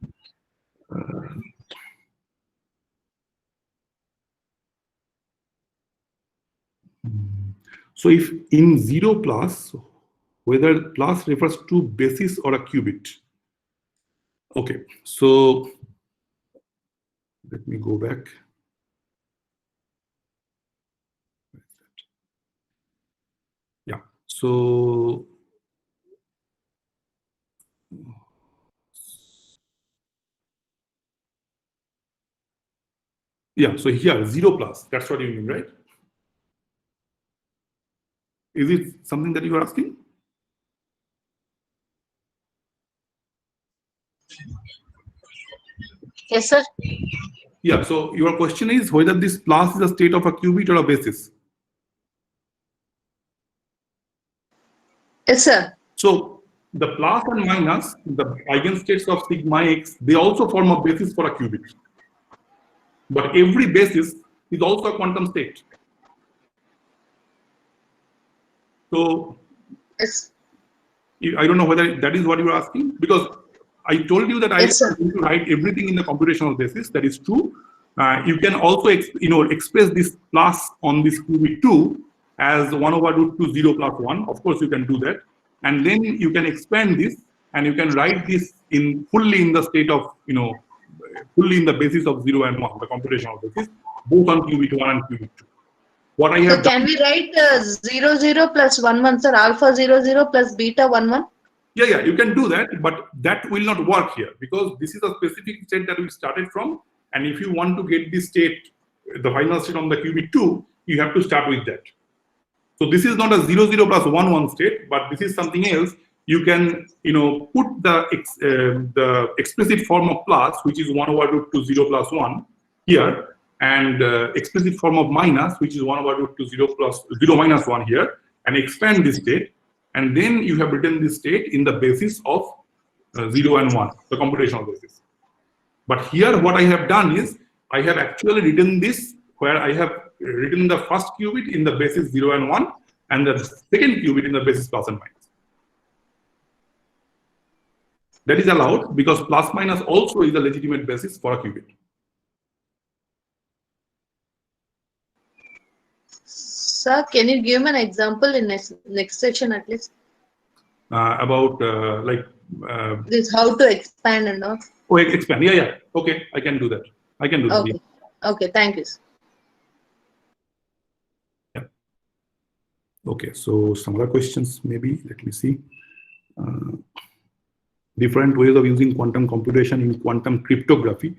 Speaker 2: So if in 0 plus, whether plus refers to basis or a qubit. Okay, so let me go back. Yeah, so yeah, so here 0 plus, that's what you mean, right? Is it something that you are asking?
Speaker 1: Yes, sir.
Speaker 2: Yeah, so your question is whether this plus is a state of a qubit or a basis.
Speaker 1: Yes, sir.
Speaker 2: So the plus and minus, the eigenstates of sigma x, they also form a basis for a qubit. But every basis is also a quantum state. So
Speaker 1: Yes.
Speaker 2: I don't know whether that is what you are asking, because I told you that
Speaker 1: Yes,
Speaker 2: I
Speaker 1: sir.
Speaker 2: am going to write everything in the computational basis. That is true. You can also express this plus on this qubit 2 as 1 over root 2 0 plus 1. Of course, you can do that, and then you can expand this and you can write this in fully in the state of fully in the basis of 0 and 1, the computational basis, both on qubit 1 and qubit 2. What I have
Speaker 1: So can we write 0 0 plus 1 1, sir? Alpha 0 0 plus beta 1 1.
Speaker 2: Yeah, you can do that, but that will not work here because this is a specific state that we started from, and if you want to get this state, the final state on the qubit 2, you have to start with that. So this is not a 0 0 plus 1 1 state, but this is something else. You can put the explicit form of plus, which is 1 over root 2 0 plus 1 here, and explicit form of minus, which is 1 over root 2 0 plus 0 minus 1 here, and expand this state. And then you have written this state in the basis of 0 and 1, the computational basis. But here what I have done is I have actually written this where I have written the first qubit in the basis 0 and 1 and the second qubit in the basis plus and minus. That is allowed because plus minus also is a legitimate basis for a qubit.
Speaker 1: Sir, can you give me an example in next section at least?
Speaker 2: About
Speaker 1: This how to expand and all.
Speaker 2: oh, expand. Yeah. Okay, I can do that. I can do that.
Speaker 1: Okay. Okay, thank you, sir.
Speaker 2: Yeah. Okay, so some other questions maybe. Let me see. Different ways of using quantum computation in quantum cryptography.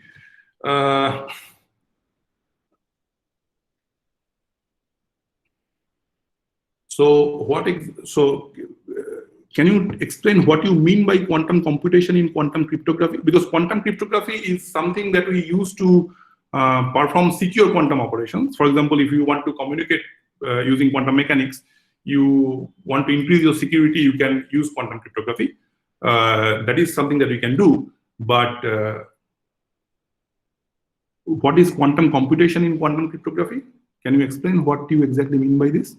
Speaker 2: Can you explain what you mean by quantum computation in quantum cryptography? Because quantum cryptography is something that we use to perform secure quantum operations. For example, if you want to communicate using quantum mechanics, you want to increase your security, you can use quantum cryptography. That is something that we can do. But what is quantum computation in quantum cryptography? Can you explain what you exactly mean by this?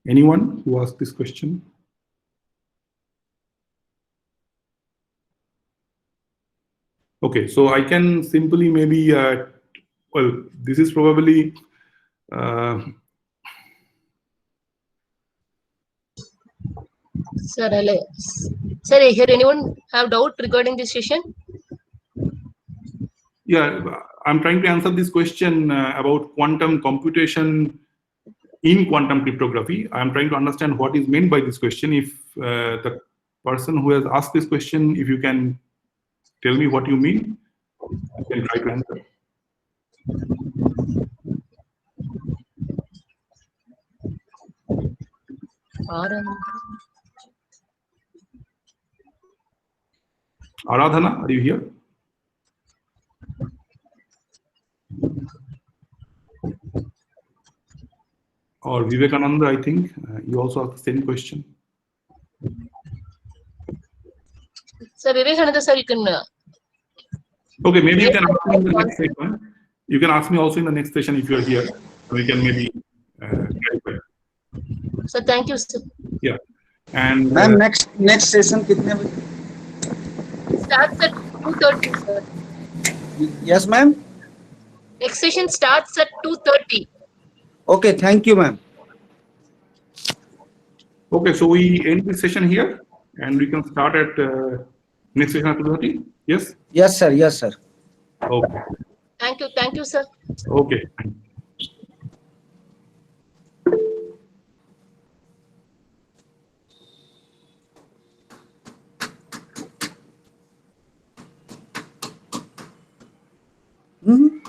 Speaker 2: Anyone who asked this question? Okay, so I can simply maybe, well, this is probably,
Speaker 5: Sir, sir, here anyone have doubt regarding this session?
Speaker 2: yeah, I'm trying to answer this question about quantum computation in quantum cryptography. I'm trying to understand what is meant by this question. If the person who has asked this question, if you can tell me what you mean, I can try to answer. Aradhana, are you here? Or Vivekananda, I think you also have the same question.
Speaker 5: Sir, Vivekananda, sir, you can.
Speaker 2: Okay, maybe you can ask me in the next session. You can ask me also in the next session if you are here. We can maybe clarify.
Speaker 5: Sir, thank you, sir.
Speaker 2: Yeah, and
Speaker 6: Ma'am, next session कितने बजे?
Speaker 5: Starts at 2:30, sir.
Speaker 6: Yes, ma'am.
Speaker 5: Next session starts at 2:30.
Speaker 6: Okay, thank you, ma'am.
Speaker 2: okay, so we end this session here, and we can start at next session at 2:30. Yes.
Speaker 6: Yes, sir. Yes, sir.
Speaker 2: Okay.
Speaker 5: Thank you, sir.
Speaker 2: Okay.
Speaker 6: Mm-hmm.